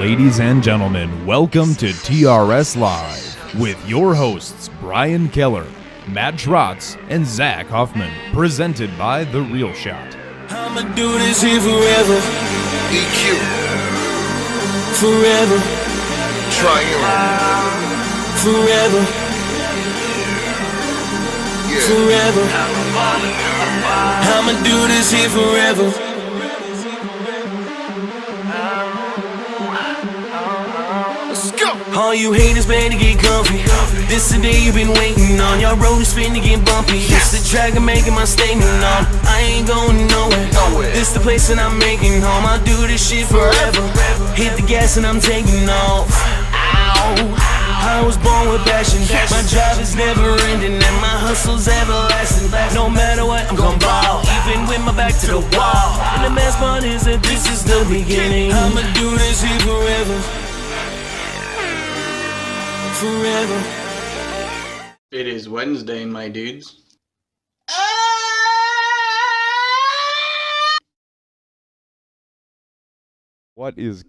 Ladies and gentlemen, welcome to TRS Live with your hosts Brian Keller, Matt Trotz, and Zach Huffman, presented by The Real Shot. I'ma do this here forever. EQ. Forever. Triune. Forever. Yeah. Forever. I'ma do this here forever. Let's go. All you haters better get comfy. This the day you've been waiting on. Y'all road is finna get bumpy. This the track I'm making my statement on. I ain't going nowhere. This the place that I'm making home. I'll do this shit forever. Hit the gas and I'm taking off. Ow. I was born with passion. My job is never ending and my hustle's everlasting. No matter what, I'm gon' ball, even with my back to the wall. And the best part is that this is the beginning. I'ma do this here forever. Forever. It is Wednesday, my dudes. What is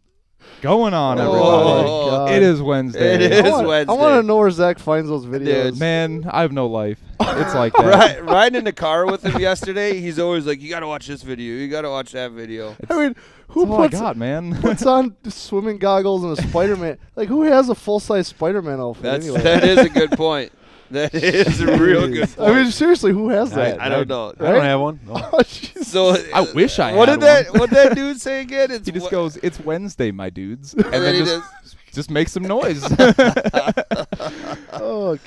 going on, everybody? God. It is Wednesday. It is Wednesday. I want to know where Zach finds those videos. Dude. Man, I have no life. It's like that. Riding in the car with him yesterday, he's always like, you got to watch this video. You got to watch that video. I mean, who That's all I puts, got, man. puts on swimming goggles and a Spider-Man? Like, who has a full-size Spider-Man outfit anyway? That is a good point. That is a real good point. I mean, seriously, who has that? I don't know. I don't have one. No. Oh, jeez. So I wish I what had did one. What that dude say again? He just goes, "It's Wednesday, my dudes," and then he just make some noise. Oh,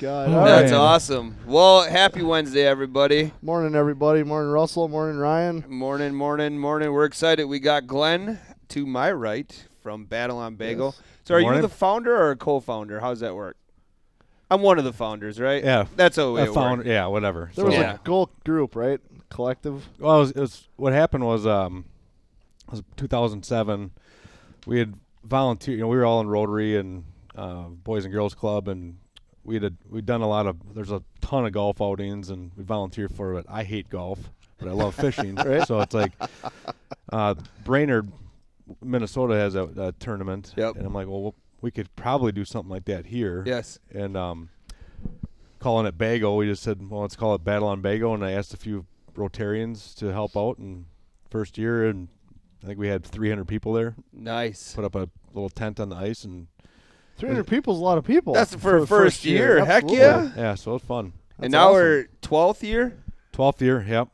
God. Oh, All That's right. man. awesome. Well, happy Wednesday, everybody. Morning, everybody. Morning, Russell. Morning, Ryan. Morning. We're excited. We got Glenn to my right from Battle on Bago. Yes. So are you Morning. the founder or a co-founder? How does that work? I'm one of the founders, right? Yeah. That's how it Found, works. yeah, whatever. There was Yeah. a goal group, right? Collective. Well, it was what happened was, it was 2007. We had volunteered. We were all in Rotary and Boys and Girls Club, and we'd done a lot of. There's a ton of golf outings, and we volunteered for it. I hate golf, but I love fishing. Right. So it's like Brainerd, Minnesota has a tournament, Yep. and I'm like, well, we could probably do something like that here. Yes. And calling it Bago, we just said, well, let's call it Battle on Bago, and I asked a few Rotarians to help out. And first year, and I think we had 300 people there. Nice. Put up a little tent on the ice, and 300 people is a lot of people. That's for the first year. Heck Absolutely. yeah. yeah, so it was fun. And That's now awesome. we're 12th year. 12th year, yep.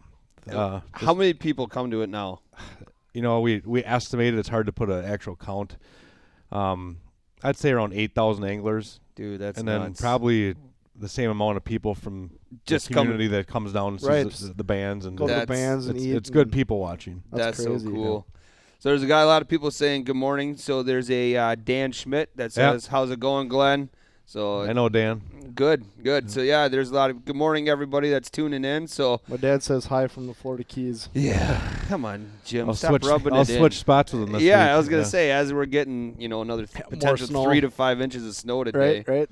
How many people come to it now? We estimated, it's hard to put an actual count. I'd say around 8,000 anglers, Dude, that's and then nuts. probably the same amount of people from Just the come- community that comes down and sees Right. the bands, and Go to the That's- bands and eat. it's good and- people watching. That's so crazy. cool. So there's a lot of people saying good morning. So there's a Dan Schmidt that Yeah. says, how's it going, Glenn? So I know, Dan. good. So yeah, there's a lot of good morning, everybody that's tuning in. So My dad says hi from the Florida Keys. yeah, come on, Jim, I'll stop rubbing I'll it in. switch spots with them this week. Yeah, I was gonna say as we're getting another More potential snow. 3 to 5 inches of snow today. Right.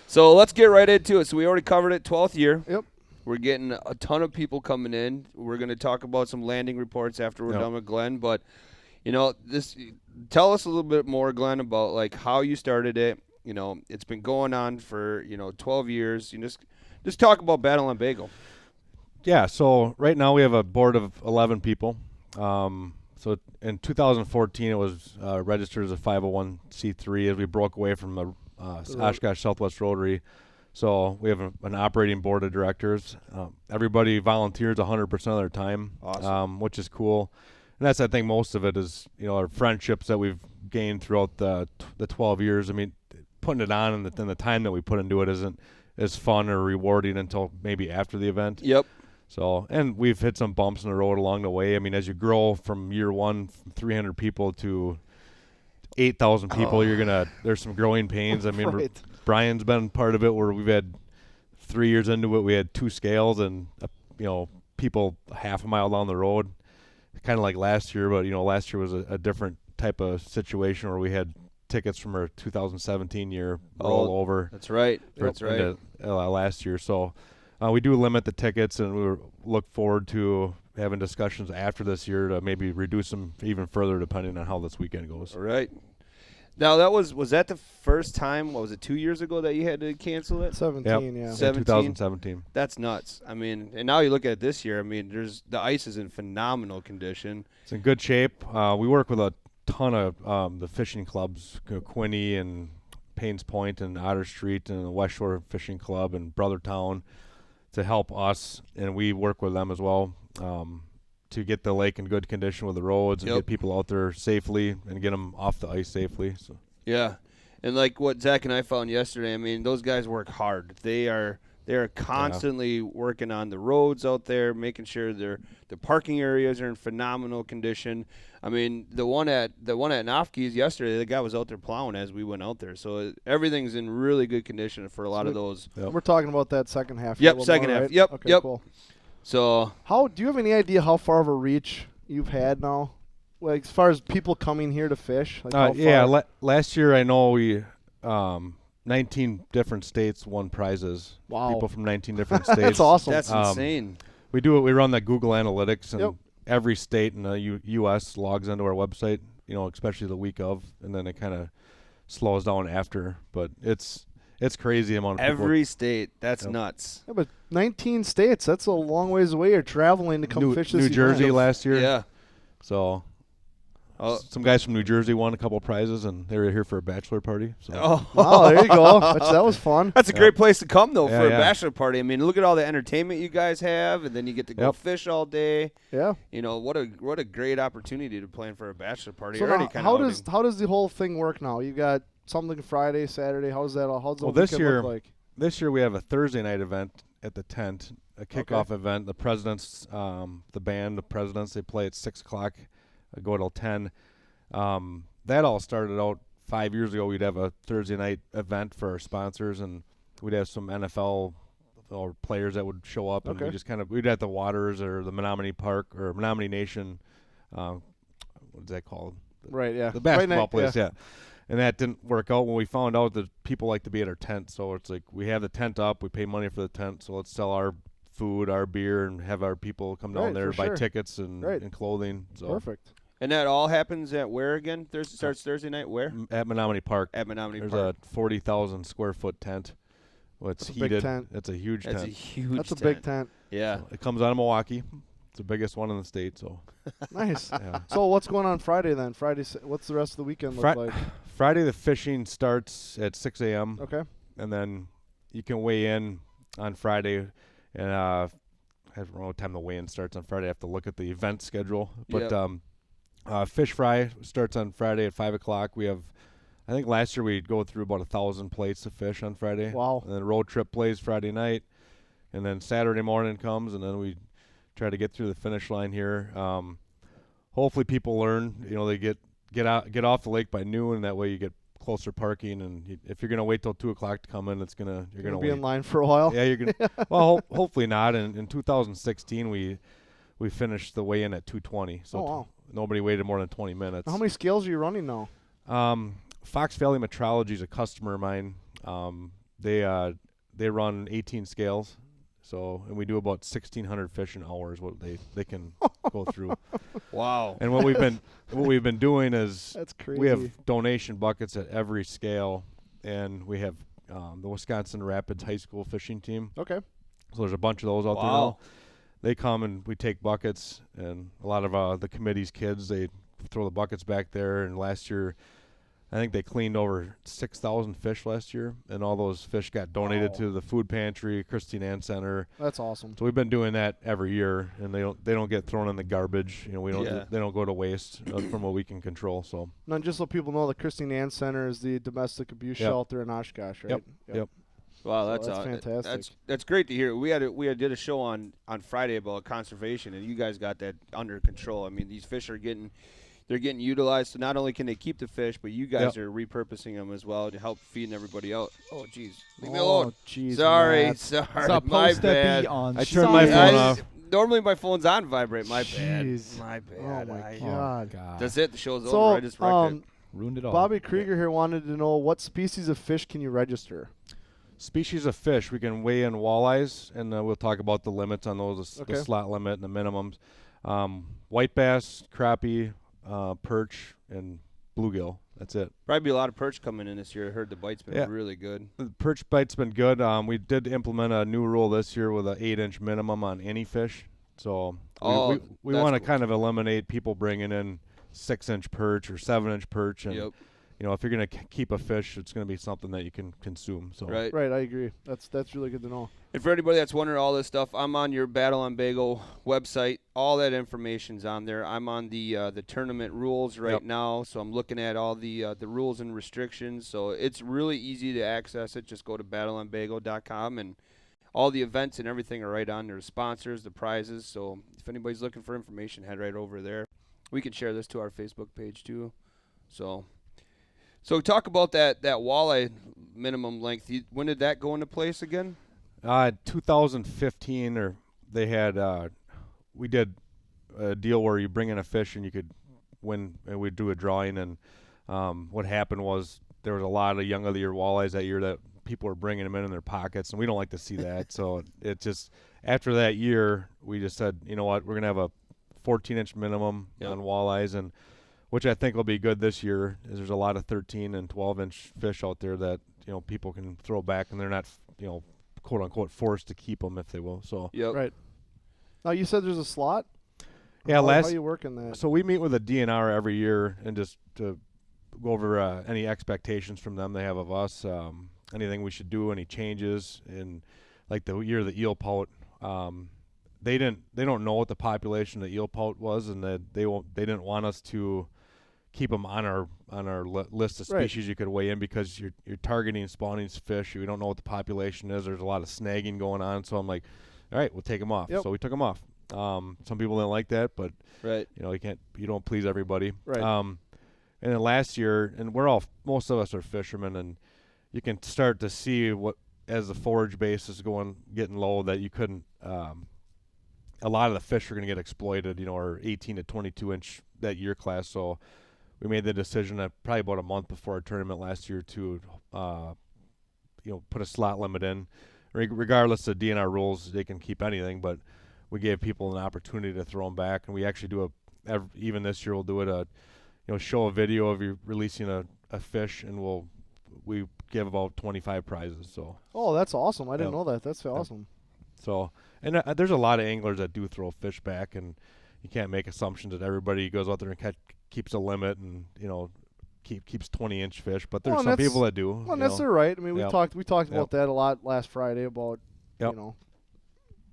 So let's get right into it. So we already covered it, 12th year. Yep. We're getting a ton of people coming in. We're going to talk about some landing reports after we're Yep. done with Glenn. But, tell us a little bit more, Glenn, about like how you started it. It's been going on for, 12 years. You just talk about Battle on Bago. Yeah, so right now we have a board of 11 people. So in 2014, it was registered as a 501c3 as we broke away from the Oshkosh Southwest Rotary. So we have an operating board of directors. Everybody volunteers 100% of their time, Awesome. which is cool. And that's, I think, most of it is, our friendships that we've gained throughout the 12 years. I mean, putting it on and the time that we put into it isn't as fun or rewarding until maybe after the event. Yep. So, and we've hit some bumps in the road along the way. I mean, as you grow from year one, from 300 people to 8,000 people, there's some growing pains. I mean, Right. Brian's been part of it where we've had 3 years into it, we had 2 scales and, people half a mile down the road, kind of like last year. But, last year was a different type of situation where we had tickets from our 2017 year roll over. That's right. into, last year. So we do limit the tickets, and we look forward to having discussions after this year to maybe reduce them even further depending on how this weekend goes. All right. Now was that the first time? What was it? 2 years ago that you had to cancel it? 17, yeah. 17? 2017. That's nuts. I mean, and now you look at it this year. I mean, the ice is in phenomenal condition. It's in good shape. We work with a ton of the fishing clubs, Quinney and Paynes Point and Otter Street and the West Shore Fishing Club and Brothertown to help us, and we work with them as well to get the lake in good condition with the roads and get people out there safely and get them off the ice safely. So yeah, and like what Zach and I found yesterday, I mean, those guys work hard. They are constantly working on the roads out there, making sure the parking areas are in phenomenal condition. I mean, the one at Nofke's yesterday, the guy was out there plowing as we went out there. So everything's in really good condition for a lot of those. We're talking about that second half. Yep, second half. Right? Yep, okay, yep. Cool. So do you have any idea how far of a reach you've had now? Like as far as people coming here to fish? Like how far? Last year I know we 19 different states won prizes. Wow. People from 19 different states. That's awesome. that's insane. We run the Google Analytics, and every state in the U.S. logs into our website, especially the week of, and then it kind of slows down after. But it's crazy amount of people. Every state. That's nuts. Yeah, but 19 states, that's a long ways away. You're traveling to come fish this New Jersey event. last year. Yeah. So some guys from New Jersey won a couple prizes, and they were here for a bachelor party. So. Oh, there you go. That was fun. That's a great place to come, though, for a yeah. bachelor party. I mean, look at all the entertainment you guys have, and then you get to go fish all day. Yeah. What a great opportunity to plan for a bachelor party. So or any now, kind how of does the whole thing work now? You got something Friday, Saturday. How's that all? How's the this weekend year, look like? This year we have a Thursday night event at the tent, a kickoff event. The presidents, the band, the presidents, they play at 6 o'clock, go till 10. That all started out 5 years ago. We'd have a Thursday night event for our sponsors, and we'd have some NFL or players that would show up, and we just we'd at the Waters or the Menominee Park or Menominee Nation. What's that called? Right, yeah. The basketball place, yeah. And that didn't work out when we found out that people like to be at our tent. So it's like we have the tent up, we pay money for the tent, so let's sell our food, our beer, and have our people come down there, buy tickets and clothing. So. Perfect. And that all happens at where again? Starts Thursday night where? At Menominee Park. At Menominee There's Park. a 40,000 square foot tent. Well, it's heated. Big tent. It's a huge That's tent. a huge That's a tent. big tent. Yeah. So it comes out of Milwaukee. It's the biggest one in the state. So Nice. yeah. So what's going on Friday then? What's the rest of the weekend look like? Friday the fishing starts at 6 a.m. Okay. And then you can weigh in on Friday. And I don't know what time the weigh-in starts on Friday. I have to look at the event schedule. But fish fry starts on Friday at 5 o'clock. We have, I think last year we'd go through about 1,000 plates of fish on Friday. Wow. And then road trip plays Friday night. And then Saturday morning comes, and then we try to get through the finish line here. Hopefully people learn, they get off the lake by noon, and that way you get closer parking. And if you're going to wait till 2 o'clock to come in, you're going to be in line for a while. Yeah, you're going to. Well, hopefully not. And in 2016, we finished the weigh-in at 2:20. So nobody waited more than 20 minutes. How many scales are you running now? Fox Valley Metrology is a customer of mine. They run 18 scales. So, and we do about 1,600 fish an hour is what they can go through. Wow. And what we've been doing is That's crazy. we have donation buckets at every scale, and we have the Wisconsin Rapids High School fishing team. Okay. So there's a bunch of those out there now. They come and we take buckets, and a lot of the committee's kids, they throw the buckets back there. And last year, I think they cleaned over 6,000 fish last year, and all those fish got donated to the food pantry, Christine Ann Center. That's awesome. So we've been doing that every year, and they don't get thrown in the garbage. They don't go to waste from what we can control. So Now, just so people know, the Christine Ann Center is the domestic abuse shelter in Oshkosh, right? Yep. Wow, So that's fantastic. That's great to hear. We did a show on Friday about conservation, and you guys got that under control. I mean, these fish are getting utilized. So not only can they keep the fish, but you guys are repurposing them as well to help feeding everybody out. Oh, jeez, leave me alone. Geez, Sorry, Matt. my bad. I turned my phone off. Normally my phone's on vibrate. My bad. Jeez. My bad. Oh my God. That's it. The show's So, over. I just wrecked it. Ruined it all. Bobby Krieger here wanted to know what species of fish can you register? Species of fish, we can weigh in walleyes, and we'll talk about the limits on those, the slot limit and the minimums. White bass, crappie, perch, and bluegill. That's it. Probably be a lot of perch coming in this year. I heard the bite's been really good. The perch bite's been good. We did implement a new rule this year with an 8-inch minimum on any fish. So we want to kind of eliminate people bringing in 6-inch perch or 7-inch perch, and you know, if you're going to keep a fish, it's going to be something that you can consume. So right, I agree. That's really good to know. And for anybody that's wondering all this stuff, I'm on your Battle on Bago website. All that information's on there. I'm on the tournament rules right now, so I'm looking at all the rules and restrictions. So it's really easy to access it. Just go to battleonbago.com, and all the events and everything are right on there. The sponsors, the prizes. So if anybody's looking for information, head right over there. We can share this to our Facebook page too. So talk about that walleye minimum length. When did that go into place again? 2015, or they had we did a deal where you bring in a fish and you could win, and we'd do a drawing. And what happened was there was a lot of young of the year walleyes that year that people were bringing them in their pockets, and we don't like to see that. So it just, after that year, we just said, you know what, we're gonna have a 14-inch minimum on walleyes, and which I think will be good this year. Is there's a lot of 13 and 12-inch fish out there that, you know, people can throw back, and they're not, you know, quote unquote forced to keep them if they will. So right. Now you said there's a slot. Yeah, how are you working that? So we meet with a DNR every year, and just to go over any expectations from them they have of us, anything we should do, any changes in, like the year of the eel pout. They don't know what the population of the eel pout was, and that they didn't want us to keep them on our list of species you could weigh in, because you're targeting spawning fish. We don't know what the population is. There's a lot of snagging going on. So I'm like, all right, we'll take them off. So we took them off. Some people didn't like that, but you know, you don't please everybody. And then last year, and most of us are fishermen, and you can start to see what, as the forage base is getting low, that you couldn't. A lot of the fish are going to get exploited, you know, or 18 to 22 inch that year class. So we made the decision that probably about a month before our tournament last year to, you know, put a slot limit in. Regardless of DNR rules, they can keep anything, but we gave people an opportunity to throw them back. And we actually even this year we'll do it, you know, show a video of you releasing a fish, and we give about 25 prizes. So. Oh, that's awesome! I didn't know that. That's awesome. So, and there's a lot of anglers that do throw fish back, and you can't make assumptions that everybody goes out there and keeps a limit, and, you know, keeps 20-inch fish. But there's some people that do. Well, that's right. I mean, we talked about that a lot last Friday about you know,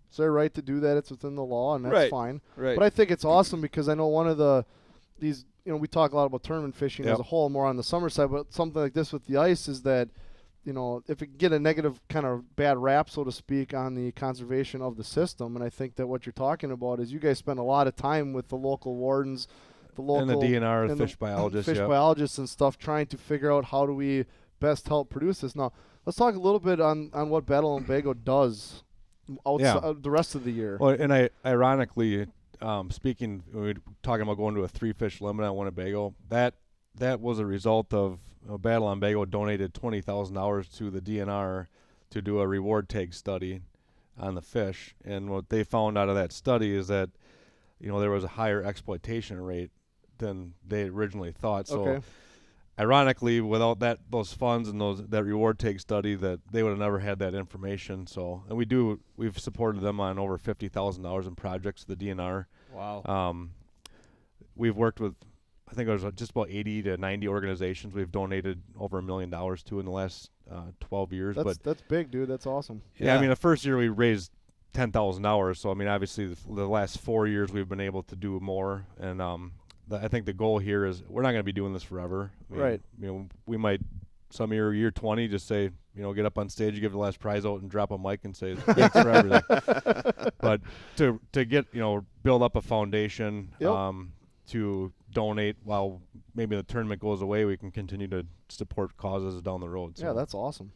it's their right to do that. It's within the law, and that's fine. But I think it's awesome, because I know one of these, you know, we talk a lot about tournament fishing as a whole, more on the summer side, but something like this with the ice is that, you know, if it get a negative kind of bad rap, so to speak, on the conservation of the system. And I think that what you're talking about is you guys spend a lot of time with the local wardens, the local and the DNR, and fish biologists, biologists and stuff, trying to figure out how do we best help produce this. Now, let's talk a little bit on what Battle on Bago does outside the rest of the year. Well, and ironically, speaking, we were talking about going to a 3-fish limit on Winnebago. That was a result of Battle on Bago donated $20,000 to the DNR to do a reward tag study on the fish. And what they found out of that study is that, you know, there was a higher exploitation rate than they originally thought. So ironically, without those funds and that reward tag study, that they would have never had that information. So, and we've supported them on over $50,000 in projects, the DNR. Wow. We've worked with, I think it was just about 80 to 90 organizations we've donated over $1 million to in the last 12 years. That's big, dude. That's awesome. Yeah, I mean, the first year we raised $10,000. So, I mean, obviously the last 4 years we've been able to do more. And I think the goal here is we're not going to be doing this forever. I mean, you know, we might, some year 20, just say, you know, get up on stage, give the last prize out, and drop a mic and say thanks for everything. But to get, you know, build up a foundation, to donate while maybe the tournament goes away, we can continue to support causes down the road. So. Yeah, that's awesome.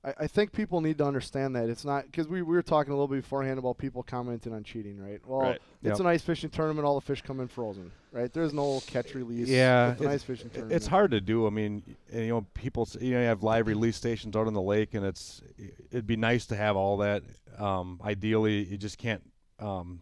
I think people need to understand that it's not, because we were talking a little bit beforehand about people commenting on cheating, right? Well, it's an ice fishing tournament. All the fish come in frozen, right? There's no catch release. Yeah, it's an ice fishing tournament. It's hard to do. I mean, you know, people, you know, you have live release stations out on the lake, and it'd be nice to have all that. Ideally, you just can't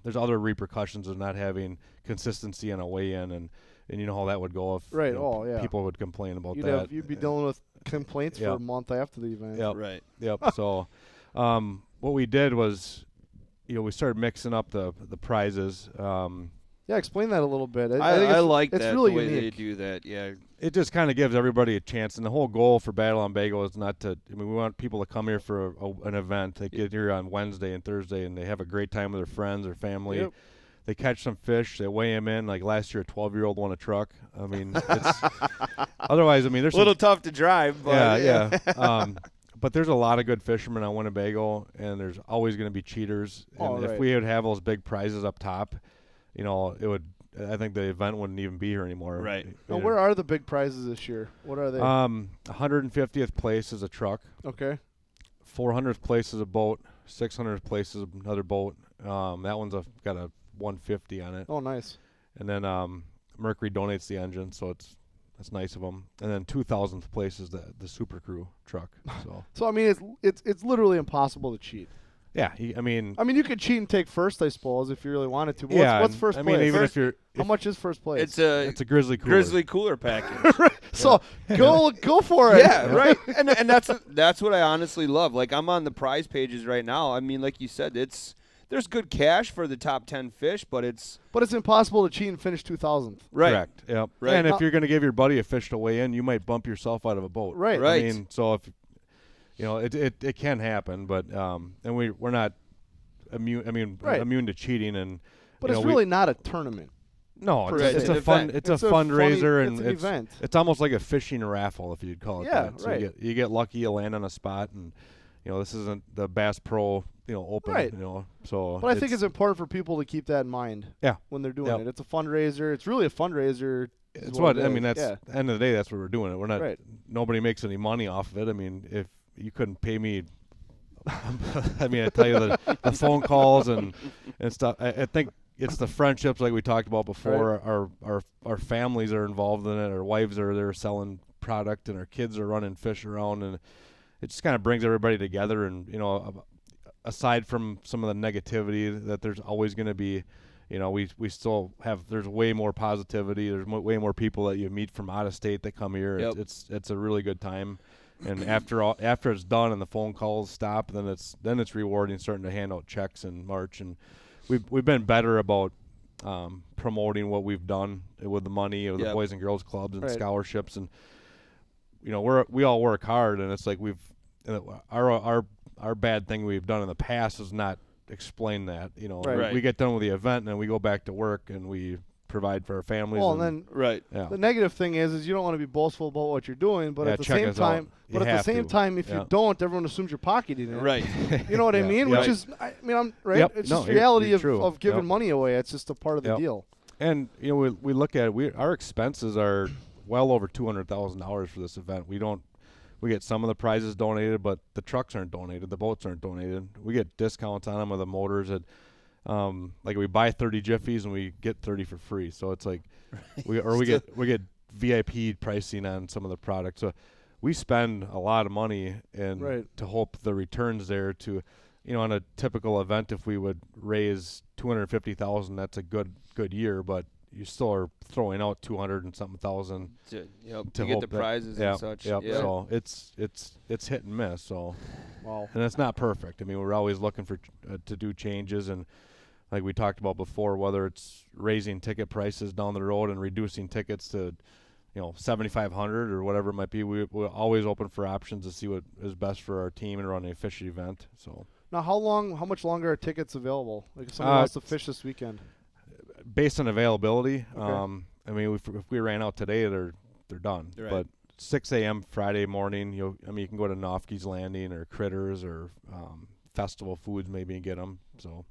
there's other repercussions of not having consistency on a weigh-in, and you know how that would go if people would complain about that. You'd be dealing with complaints for a month after the event. Yep. Right. Yep. So what we did was, we started mixing up the prizes. Explain that a little bit. I like it's that, really the way unique. they do that. Yeah. It just kind of gives everybody a chance, and the whole goal for Battle on Bago is not to. I mean, we want people to come here for an event. They get here on Wednesday and Thursday, and they have a great time with their friends or family. Yep. They catch some fish. They weigh them in. Like last year, a 12-year-old won a truck. I mean, it's otherwise. I mean, there's a little tough to drive. But yeah. But there's a lot of good fishermen on Winnebago, and there's always going to be cheaters. And if we would have those big prizes up top, it would. I think the event wouldn't even be here anymore. Right. Now, where are the big prizes this year? What are they? 150th place is a truck. Okay. 400th place is a boat. 600th place is another boat. That one's got a 150 on it. Oh, nice. And then Mercury donates the engine, so that's nice of them. And then 2,000th place is the Super Crew truck. So I mean, it's literally impossible to cheat. Yeah, I mean, you could cheat and take first, I suppose, if you really wanted to. But what's first place? I mean, even if how much is first place? It's a Grizzly Cooler package. So go for it. Yeah, right. And that's what I honestly love. Like, I'm on the prize pages right now. I mean, like you said, there's good cash for the top 10 fish, but it's impossible to cheat and finish 2,000th. Right. Correct. Yep. Right. And if you're going to give your buddy a fish to weigh in, you might bump yourself out of a boat. Right. Right. I mean, so if it can happen, but and we're not immune. I mean, immune to cheating, but it's really not a tournament. No, it's a fundraiser, and it's an event. It's almost like a fishing raffle, if you'd call it that. So right. you get lucky, you land on a spot, and this isn't the Bass Pro Open. Right. So. But I think it's important for people to keep that in mind. Yeah. When they're doing it, it's a fundraiser. It's really a fundraiser. It's what I mean. That's at the end of the day. That's what we're doing. We're not. Right. Nobody makes any money off of it. I mean, if you couldn't pay me. I mean, I tell you the phone calls and stuff. I think it's the friendships like we talked about before. Right. Our families are involved in it. Our wives are there selling product, and our kids are running fish around, and it just kind of brings everybody together. And aside from some of the negativity that there's always going to be, we still have. There's way more positivity. There's way more people that you meet from out of state that come here. Yep. It's a really good time. And after it's done and the phone calls stop, then it's rewarding, starting to hand out checks in March. And we've been better about promoting what we've done with the money of the Boys and Girls Clubs and scholarships. And we all work hard, and it's like our bad thing we've done in the past is not explain that. We get done with the event and then we go back to work and we provide for our families. Well, and then the negative thing is you don't want to be boastful about what you're doing, but at the same time, if you don't, everyone assumes you're pocketing it. Right. You know what I mean? Which is, I'm right. Yep. It's just reality of giving money away. It's just a part of the deal. And we look at it. Our expenses are well over $200,000 for this event. We get some of the prizes donated, but the trucks aren't donated. The boats aren't donated. We get discounts on them with the motors. Like we buy 30 Jiffies and we get 30 for free. So it's like we get VIP pricing on some of the products. So we spend a lot of money and to hope the returns there to, on a typical event, if we would raise $250,000, that's a good year, but you still are throwing out 200 and something thousand to get the prizes and such. Yep. Yeah. So it's hit and miss. So and it's not perfect. I mean, we're always looking for to do changes, and like we talked about before, whether it's raising ticket prices down the road and reducing tickets to $7,500 or whatever it might be, we're always open for options to see what is best for our team and run a fishing event. So now, how much longer are tickets available? Like if someone wants to fish this weekend. Based on availability, okay. I mean, if we ran out today, they're done. Right. But 6 a.m. Friday morning, you can go to Nofke's Landing or Critters or Festival Foods maybe and get them. So.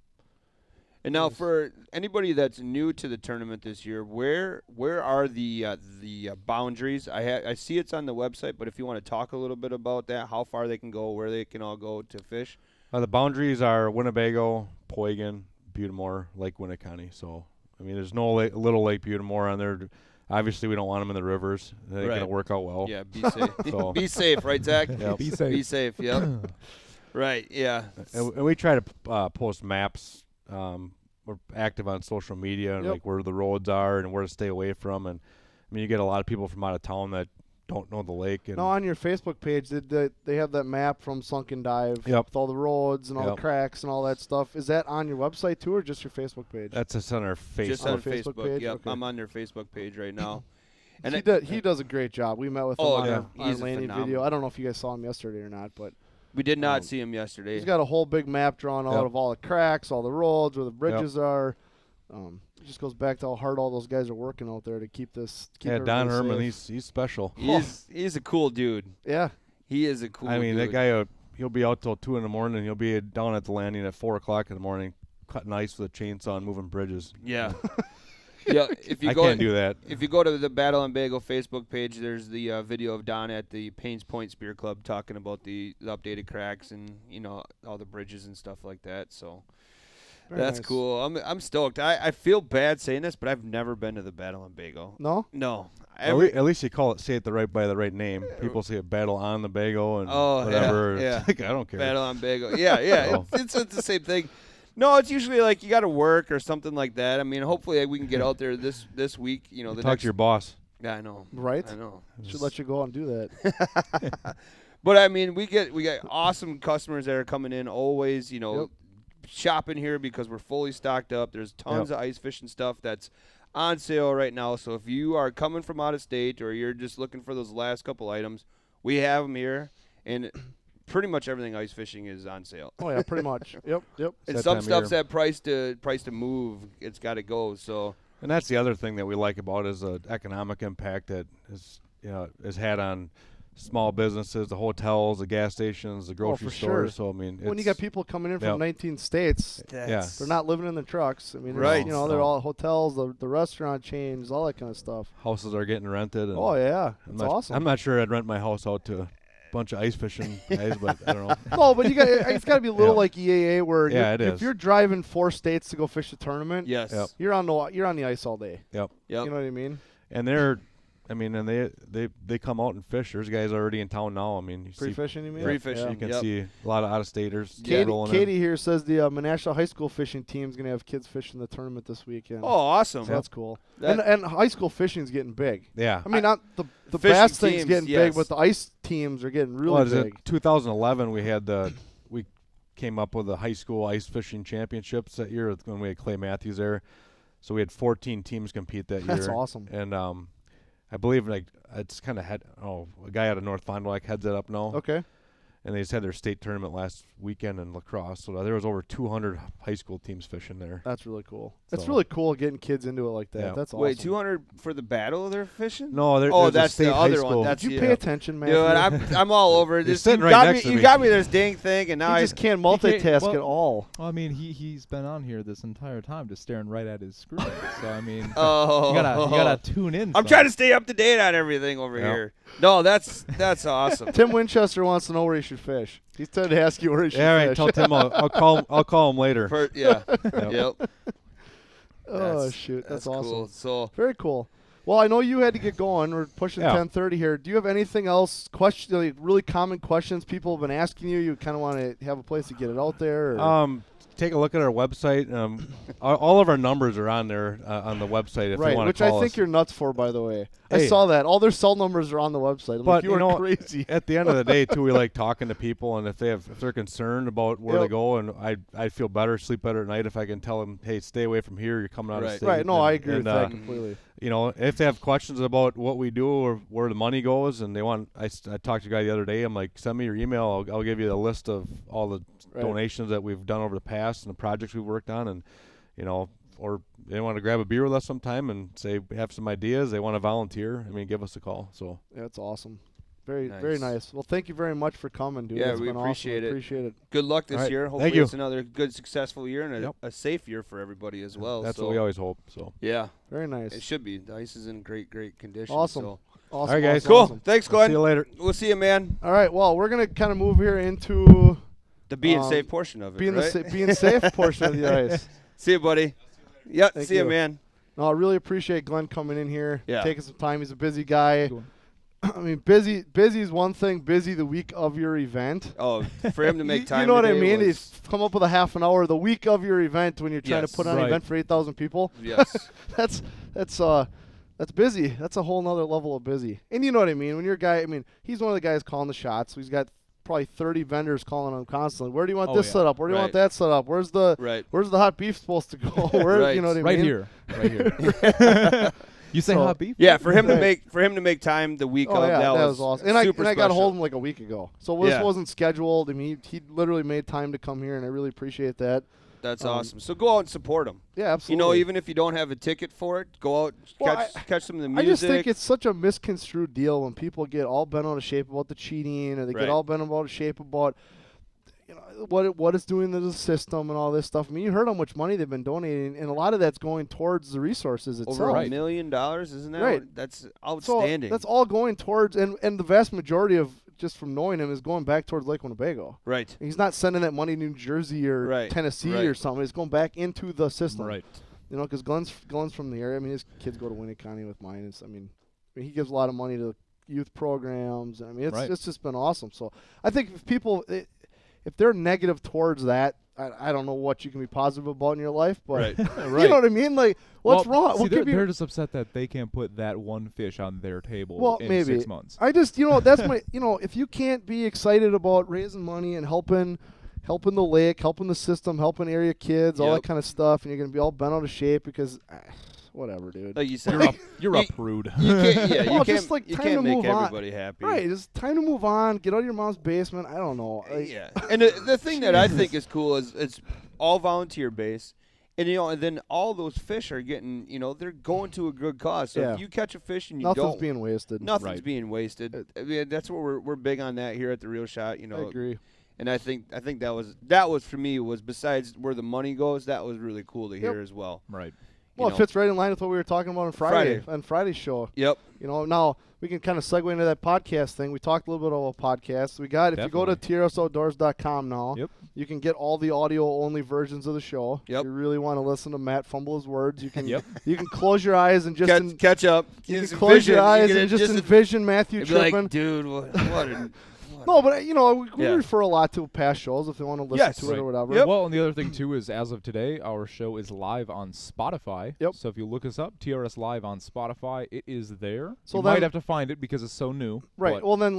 And now, for anybody that's new to the tournament this year, where are the boundaries? I see it's on the website, but if you want to talk a little bit about that, how far they can go, where they can all go to fish. The boundaries are Winnebago, Poygan, Butamore, Lake Winneconne. So. I mean, there's no Little Lake Butamore on there. Obviously, we don't want them in the rivers. They ain't going to work out well. Yeah, be safe. So. Be safe, right, Zach? Yep. Be safe, yep. Right, yeah. And we try to post maps we're active on social media and like where the roads are and where to stay away from. And I mean, you get a lot of people from out of town that don't know the lake. And no, on your Facebook page, they have that map from Sunken Dive with all the roads and all the cracks and all that stuff. Is that on your website too, or just your Facebook page? That's just on our Facebook. Just on Facebook page? Yep, Okay. I'm on their Facebook page right now. And he does a great job. We met with him on a landing video. I don't know if you guys saw him yesterday or not, but we did not see him yesterday. He's got a whole big map drawn out of all the cracks, all the roads, where the bridges are. It just goes back to how hard all those guys are working out there to keep this. Don Herman, safe. he's special. He's a cool dude. Yeah, he is a cool. I mean, dude. that guy, he'll be out till 2 a.m. and he'll be down at the landing at 4 o'clock in the morning, cutting ice with a chainsaw and moving bridges. Yeah. Yeah, if you can't do that. If you go to the Battle on Bago Facebook page, there's the video of Don at the Paynes Point Spear Club talking about the updated cracks and all the bridges and stuff like that. So that's nice. Cool. I'm stoked. I feel bad saying this, but I've never been to the Battle on Bago. No. At least you say it by the right name. People say it Battle on the Bago and whatever. Yeah. Like, I don't care. Battle on Bago. Yeah. It's the same thing. No, it's usually like you got to work or something like that. I mean, hopefully we can get out there this week. Talk to your boss. Yeah, I know. Right? I know. Should let you go out and do that. But I mean, we get awesome customers that are coming in always. Shopping here because we're fully stocked up. There's tons of ice fishing stuff that's on sale right now. So if you are coming from out of state or you're just looking for those last couple items, we have them here and. Pretty much everything ice fishing is on sale. Oh yeah, pretty much. Yep. And some stuff's at price to move. It's got to go. So. And that's the other thing that we like about it is the economic impact that is had on small businesses, the hotels, the gas stations, the grocery stores. Sure. So I mean, when you got people coming in from 19 states, they're not living in the trucks. I mean, right? They're all hotels, the restaurant chains, all that kind of stuff. Houses are getting rented. And it's awesome. I'm not sure I'd rent my house out to bunch of ice fishing guys, but I don't know. No, but it's got to be a little like EAA where if you're driving 4 states to go fish a tournament, you're on the ice all day. Yep. You know what I mean? And they come out and fish. There's guys already in town now. I mean, pre-fishing, you mean? Pre-fishing. You can see a lot of out-of-staters. Katie here says the Menasha High School fishing team is going to have kids fishing the tournament this weekend. Oh, awesome. So that's cool. And high school fishing is getting big. Yeah. I mean, not the bass thing's getting big, but the ice teams are getting really big. 2011, we came up with the high school ice fishing championships that year when we had Clay Matthews there. So we had 14 teams compete that year. That's awesome. And I believe it's kind of a guy out of North Fond du Lac heads it up now. Okay. And they just had their state tournament last weekend in lacrosse. So there was over 200 high school teams fishing there. That's really cool. It's really cool getting kids into it like that. Yeah. That's awesome. Wait, 200 for the battle they're fishing? No, that's the other one. Did you pay attention, man? Dude, I'm all over it. You got me this dang thing, and now I just can't multitask at all. Well, I mean, he's been on here this entire time just staring right at his screen. So I mean, you gotta tune in. I'm trying to stay up to date on everything over here. No, that's awesome. Tim Winchester wants to know where he should fish. He's trying to ask you where he should fish. Yeah, right. Tell Tim I'll call him later. Yep. Oh shoot, that's awesome. Cool. So very cool. Well, I know you had to get going. We're pushing 10:30 here. Do you have anything else? Really common questions people have been asking you. You kind of want to have a place to get it out there. Or? Take a look at our website. All of our numbers are on there on the website. If you want to call us. Which I think you're nuts for, by the way. I saw that. All their cell numbers are on the website. But you are crazy. At the end of the day, too, we like talking to people, and if they're concerned about where they go, and I feel better, sleep better at night if I can tell them, hey, stay away from here. You're coming out of state. Right. No, I agree with that completely. If they have questions about what we do or where the money goes, and they want, I talked to a guy the other day. I'm like, send me your email. I'll give you a list of all the donations that we've done over the past and the projects we've worked on, and or they want to grab a beer with us sometime and say we have some ideas. They want to volunteer. I mean, give us a call. So that's awesome. Very nice. Well, thank you very much for coming, dude. Yeah, it's we been appreciate awesome. it. Appreciate it. Good luck this year. Hopefully it's another good, successful year and a safe year for everybody as well. That's what we always hope. So yeah, very nice. It should be. The ice is in great condition. Awesome. So. Awesome. All right, guys. Cool. Awesome. Thanks, Glenn. See you later. We'll see you, man. All right. Well, we're gonna kind of move here into the being safe portion of it. Being safe portion of the ice. See you, buddy. Yep. See you, man. No, I really appreciate Glenn coming in here, taking some time. He's a busy guy. I mean, busy is one thing. Busy the week of your event. Oh, for him to make time. You know what I mean? Was... He's come up with a half an hour the week of your event when you're trying to put on an event for 8,000 people. Yes. That's busy. That's a whole nother level of busy. And you know what I mean? When you're a guy, I mean, he's one of the guys calling the shots. So he's got probably 30 vendors calling him constantly. Where do you want this set up? Where do you want that set up? Where's the hot beef supposed to go? Where you know what I mean? Right here. You say hot beef? Yeah, for him to make time the week of that was awesome. And I got a hold of him like a week ago. So this wasn't scheduled. I mean, he literally made time to come here, and I really appreciate that. That's awesome. So go out and support him. Yeah, absolutely. Even if you don't have a ticket for it, go out, catch some of the music. I just think it's such a misconstrued deal when people get all bent out of shape about the cheating, or they get all bent out of shape about what it's doing to the system and all this stuff. I mean, you heard how much money they've been donating, and a lot of that's going towards the resources itself. Over $1 million, isn't that? Right. That's outstanding. So that's all going towards, and the vast majority of, just from knowing him, is going back towards Lake Winnebago. Right. He's not sending that money to New Jersey or Tennessee or something. It's going back into the system. Right. You know, because Glenn's from the area. I mean, his kids go to Winnie County with mine. I mean, he gives a lot of money to youth programs. I mean, it's just been awesome. So I think if people, if they're negative towards that, I don't know what you can be positive about in your life, but you know what I mean? Like, what's wrong? See, they're just upset that they can't put that one fish on their table in maybe 6 months. I just, that's my, if you can't be excited about raising money and helping the lake, helping the system, helping area kids, all that kind of stuff, and you're going to be all bent out of shape because whatever, dude. Like you said, you're up, prude. You can't, just like you time can't to make move everybody on. happy. Right, it's time to move on. Get out of your mom's basement. I don't know. And the thing that I think is cool is it's all volunteer based, and and then all those fish are getting, they're going to a good cause. So if you catch a fish and nothing's being wasted. Nothing's being wasted. I mean, that's what we're big on that here at the Real Shot. I agree. And I think that was for me, was besides where the money goes, that was really cool to hear as well. Right. Well, it fits right in line with what we were talking about on Friday's show. Yep. Now we can kind of segue into that podcast thing. We talked a little bit about podcasts. We got, if you go to TRSOutdoors.com now, you can get all the audio-only versions of the show. Yep. If you really want to listen to Matt fumble his words, you can you can close your eyes and just catch up. You can close your eyes and just envision Matthew tripping. Like, dude, what No, but we refer a lot to past shows if they want to listen to it or whatever. Yep. Well, and the other thing too is, as of today, our show is live on Spotify. Yep. So if you look us up, TRS Live on Spotify, it is there. So you might have to find it because it's so new. Right. Well, then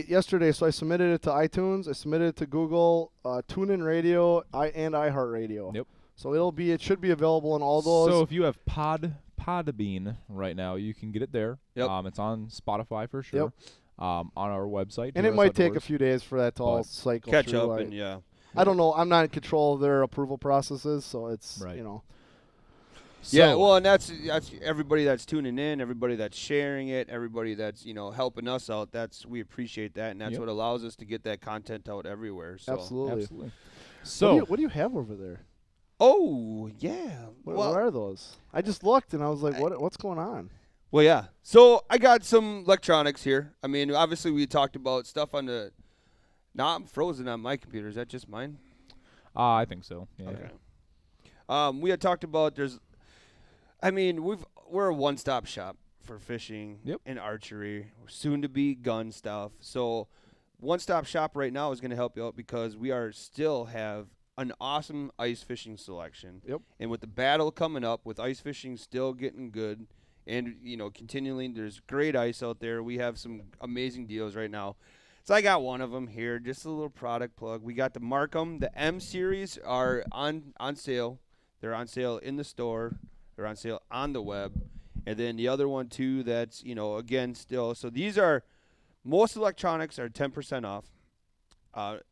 yesterday, so I submitted it to iTunes. I submitted it to Google, TuneIn Radio, and iHeartRadio. Yep. So it should be available in all those. So if you have Podbean right now, you can get it there. Yep. It's on Spotify for sure. Yep. On our website. And it might take a few days for that to all cycle catch through. up. And I don't know. I'm not in control of their approval processes, so it's So, well, and that's everybody that's tuning in, everybody that's sharing it, everybody that's helping us out. We appreciate that, and that's what allows us to get that content out everywhere. So. Absolutely. So what do you have over there? Oh yeah. What are those? I just looked and I was like, what's going on? Well, yeah. So I got some electronics here. I mean, obviously we talked about stuff on the. I'm frozen on my computer. Is that just mine? I think so. Yeah. Okay. We had talked about we're a one-stop shop for fishing and archery, soon to be gun stuff. So one-stop shop right now is going to help you out because we still have an awesome ice fishing selection. Yep. And with the battle coming up, with ice fishing still getting good. And, continually, there's great ice out there. We have some amazing deals right now. So I got one of them here, just a little product plug. We got the Markham. The M series are on sale. They're on sale in the store. They're on sale on the web. And then the other one, too, that's, again, still. So most electronics are 10% off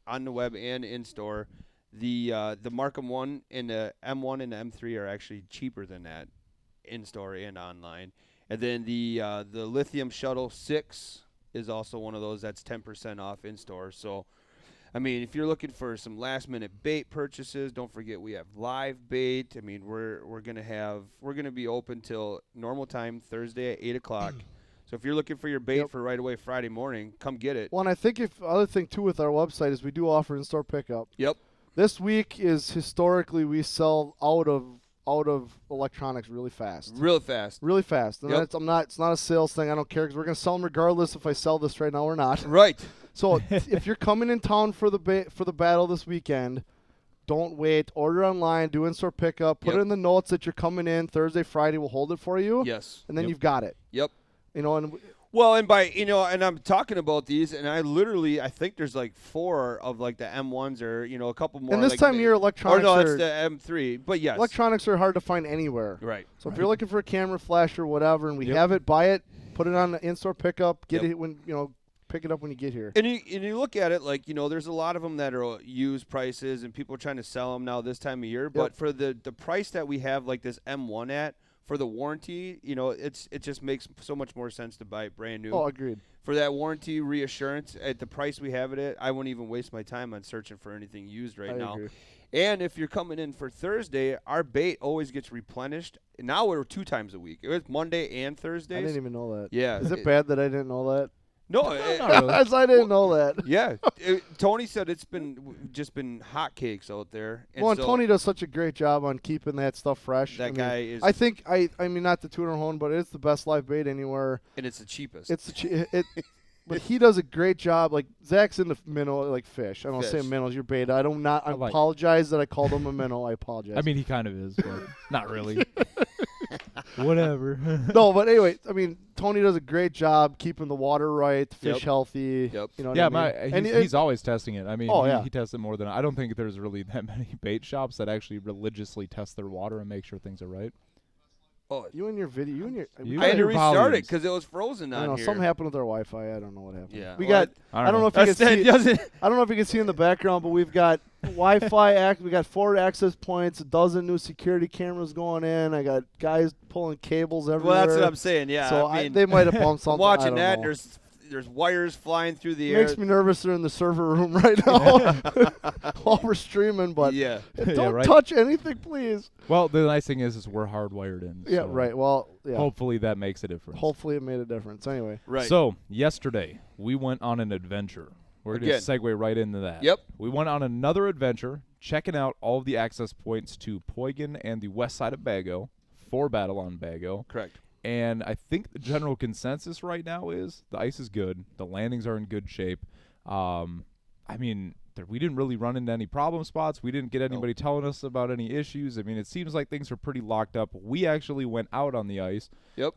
on the web and in store. The Markham 1 and the M1 and the M3 are actually cheaper than that. In store and online. And then the Lithium Shuttle 6 is also one of those that's 10% off in store. So I mean, if you're looking for some last minute bait purchases, don't forget we have live bait. I mean, we're gonna be open till normal time Thursday at 8:00. So if you're looking for your bait for right away Friday morning, come get it. Well, and I think other thing too with our website is we do offer in-store pickup. Yep. This week is historically we sell out of out of electronics really fast. Really fast. Really fast. And it's not a sales thing. I don't care because we're going to sell them regardless if I sell this right now or not. Right. So if you're coming in town for the battle this weekend, don't wait. Order online. Do in-store pickup. Put it in the notes that you're coming in Thursday, Friday. We'll hold it for you. Yes. And then you've got it. Yep. And well, and by and I'm talking about these, and I think there's like 4 of like the M1s or a couple more. And this time of year, electronics. Or no, that's the M3. But yes, electronics are hard to find anywhere. Right. So if you're looking for a camera, flash, or whatever, and we have it, buy it. Put it on the in-store pickup. Get it when pick it up when you get here. And you look at it like there's a lot of them that are used prices, and people are trying to sell them now this time of year. But for the price that we have like this M1 at. For the warranty, it just makes so much more sense to buy it brand new. Oh, agreed. For that warranty reassurance, at the price we have it at, I wouldn't even waste my time on searching for anything used right now. Agree. And if you're coming in for Thursday, our bait always gets replenished. Now we're 2 times a week. It was Monday and Thursdays. I didn't even know that. Yeah. Is it bad that I didn't know that? No, not really. I didn't know that. Yeah, Tony said it's been hotcakes out there. And Tony does such a great job on keeping that stuff fresh. Guy is. I think I mean not to toot our horn, but it's the best live bait anywhere. And it's the cheapest. But he does a great job. Like Zach's in the minnow, like fish. I don't say minnows. You're beta. I apologize that I called him a minnow. I apologize. I mean, he kind of is, but not really. Whatever. No, but anyway, I mean, Tony does a great job keeping the water right, fish healthy. Yep. You know what I mean? He's always testing it. I mean, he tests it more than I don't think there's really that many bait shops that actually religiously test their water and make sure things are right. Oh, you and your video, I had to restart it because it was frozen on here. Something happened with our Wi-Fi. I don't know what happened. Yeah, we got. I don't know if you can see. I don't know if you can see in the background, but we've got Wi-Fi. We got 4 access points, a dozen new security cameras going in. I got guys pulling cables everywhere. Well, that's what I'm saying. Yeah. So they might have bumped something. I'm watching that. There's wires flying through the air. Makes me nervous. They're in the server room right now while we're streaming. But don't touch anything, please. Well, the nice thing is we're hardwired in. Yeah, so right. Well, hopefully that makes a difference. Hopefully it made a difference. Anyway. Right. So yesterday we went on an adventure. We're going to segue right into that. Yep. We went on another adventure, checking out all of the access points to Poygan and the west side of Bago for Battle on Bago. Correct. And I think the general consensus right now is the ice is good. The landings are in good shape. I mean, we didn't really run into any problem spots. We didn't get anybody telling us about any issues. I mean, it seems like things are pretty locked up. We actually went out on the ice. Yep.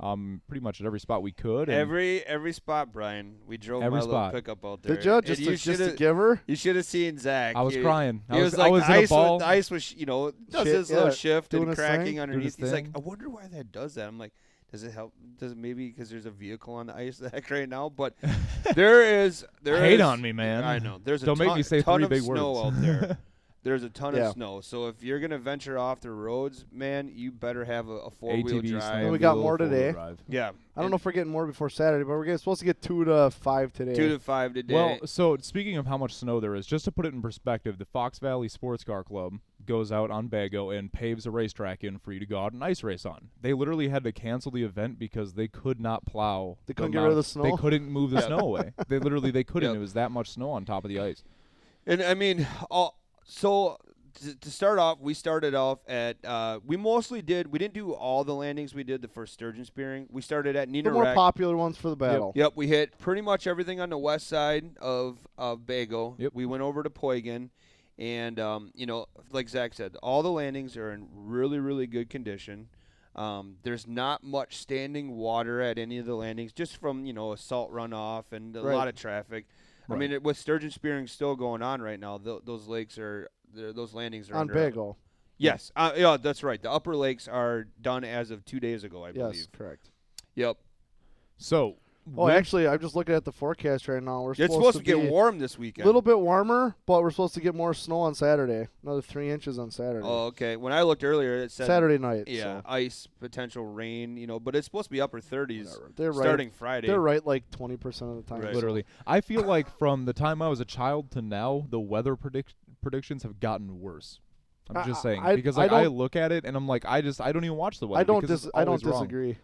Pretty much at every spot we could. Every spot, Brian. We drove my little pickup out there. Did you? Just to give her? You should have seen Zach. I was crying. I was in a ball. The ice was, does his little shift and cracking underneath. He's like, I wonder why that does that. I'm like, does it help? Does it maybe because there's a vehicle on the ice right now? But there is hate on me, man. I know. There's Don't a make me say ton 3 of big snow words. out there. There's a ton of snow. So if you're gonna venture off the roads, man, you better have a 4-wheel drive. And we got more today. Yeah. I don't know if we're getting more before Saturday, but we're supposed to get 2 to 5 today. 2 to 5 today. Well, so speaking of how much snow there is, just to put it in perspective, the Fox Valley Sports Car Club goes out on Bago and paves a racetrack in for you to go out and ice race on. They literally had to cancel the event because they could not plow. They couldn't get rid of the snow? They couldn't move the snow away. They couldn't. It was that much snow on top of the ice. And I mean, so to start off, we started off at we didn't do all the landings we did the first sturgeon spearing. We started at Nina The more Wreck. popular ones for the battle. Yep, we hit pretty much everything on the west side of Bago. Yep. We went over to Poygan, and like Zach said, all the landings are in really, really good condition. There's not much standing water at any of the landings, just from a salt runoff and a lot of traffic. Right. I mean, with sturgeon spearing still going on right now, those landings are on Bago. Yes, yeah, that's right. The upper lakes are done as of 2 days ago, I believe. Yes, correct. Yep. So, actually, I'm just looking at the forecast right now. It's supposed to get warm this weekend. A little bit warmer, but we're supposed to get more snow on Saturday. Another 3 inches on Saturday. Oh, okay. When I looked earlier, it said Saturday night. Yeah, ice, potential rain. But it's supposed to be upper 30s They're starting Friday. They're right like 20% of the time. Right. Literally, I feel like from the time I was a child to now, the weather predictions have gotten worse. I'm just saying because I look at it and I'm like, I don't even watch the weather. I don't disagree.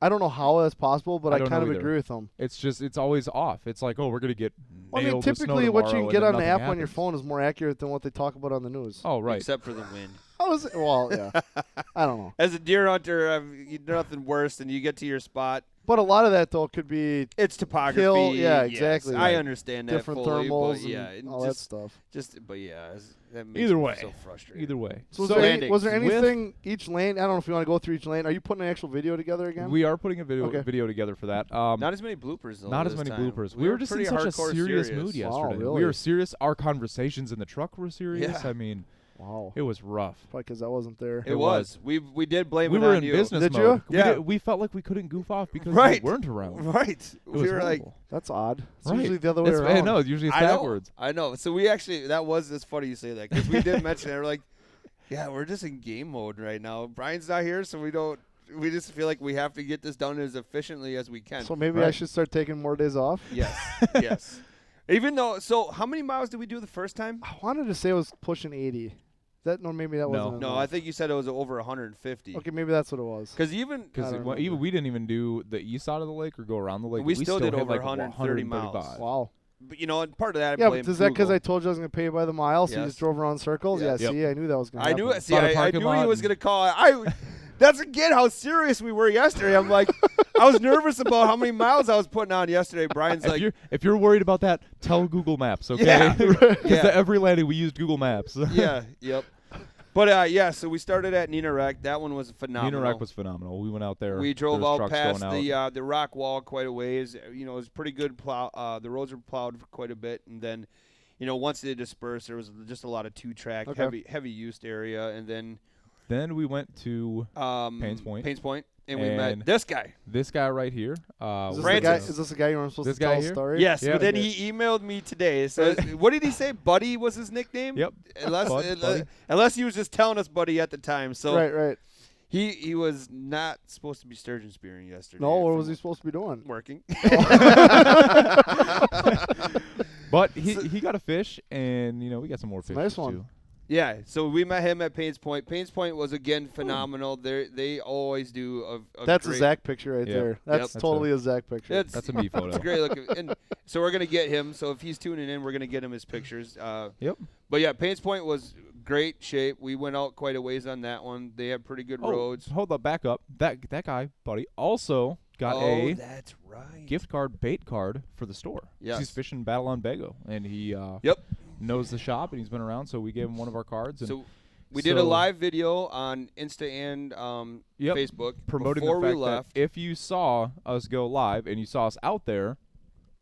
I don't know how that's possible, but I kind of agree with them. It's always off. It's like, we're gonna get. Nailed typically what you can get on the app on your happens. phone is more accurate than what they talk about on the news. Oh, right. Except for the wind. I was well, yeah. I don't know. As a deer hunter, nothing worse than you get to your spot. But a lot of that though could be it's topography. Yeah, exactly. Yes, I understand that different fully, thermals, but yeah, and all that stuff. But yeah, that makes Either me way, so frustrating. Either way. So was there anything each lane? I don't know if you want to go through each lane. Are you putting an actual video together again? We are putting a video together for that. Not as many bloopers though. Not as many bloopers. We were just in such a serious mood yesterday. Wow, really? We were serious. Our conversations in the truck were serious. Yeah. I mean. Wow. It was rough. Probably because I wasn't there. It was. We did blame it on you. We were in business did mode. You? Yeah. We felt like we couldn't goof off because we weren't around. Right. We were like, that's odd. It's right. usually the other way around. No, usually it's backwards. I know. So we actually, it's funny you say that because we did mention it. We're like, yeah, we're just in game mode right now. Brian's not here, so we just feel like we have to get this done as efficiently as we can. So maybe I should start taking more days off? Yes. Yes. Even though, so how many miles did we do the first time? I wanted to say it was pushing 80. Maybe that wasn't. No, I think you said it was over 150. Okay, maybe that's what it was. Because even we didn't even do the east side of the lake or go around the lake. We still did over like 130 miles. Wow. But and part of that. Yeah, but is that because I told you I was going to pay you by the mile, so you just drove around circles? Yes. Yeah. See, I knew that was going to happen. I knew it. See, I knew he was going to call. That's again how serious we were yesterday. I'm like, I was nervous about how many miles I was putting on yesterday. Brian's like, if you're worried about that, tell Google Maps, okay? Yeah. Because every landing we used Google Maps. Yeah. Yep. But so we started at Nina Rec. That one was phenomenal. Nina Rec was phenomenal. We went out there. We drove out past the rock wall quite a ways. It was pretty good. The roads were plowed for quite a bit, and then, once they dispersed, there was just a lot of 2-track, heavy used area, and then we went to Paynes Point. And we met this guy. This guy right here. Is this the guy you were supposed to tell a story? Yes, but then he emailed me today. So what did he say? Buddy was his nickname? Yep. Unless he was just telling us Buddy at the time. So right. He was not supposed to be sturgeon spearing yesterday. No, what was he supposed to be doing? Working. But he got a fish, and we got some more fish nice one. too. Yeah, so we met him at Paynes Point. Paynes Point was, again, phenomenal. They always do a That's great, a Zach picture right there. That's totally a Zach picture. That's a me photo. It's great looking. And so we're going to get him. So if he's tuning in, we're going to get him his pictures. Yep. But, yeah, Paynes Point was great shape. We went out quite a ways on that one. They had pretty good roads. Hold up, back up. That guy, Buddy, also got that's right. gift card, bait card for the store. Yes. He's fishing Battle on Bago, and he knows the shop, and he's been around, so we gave him one of our cards. And so we did a live video on Insta and Facebook promoting before the fact we left. that if you saw us go live and you saw us out there,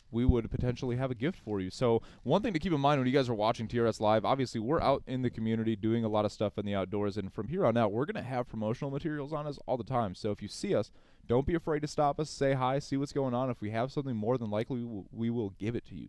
we would potentially have a gift for you. So one thing to keep in mind when you guys are watching TRS Live, obviously we're out in the community doing a lot of stuff in the outdoors, and from here on out, we're going to have promotional materials on us all the time. So if you see us, don't be afraid to stop us, say hi, see what's going on. If we have something, more than likely we will give it to you.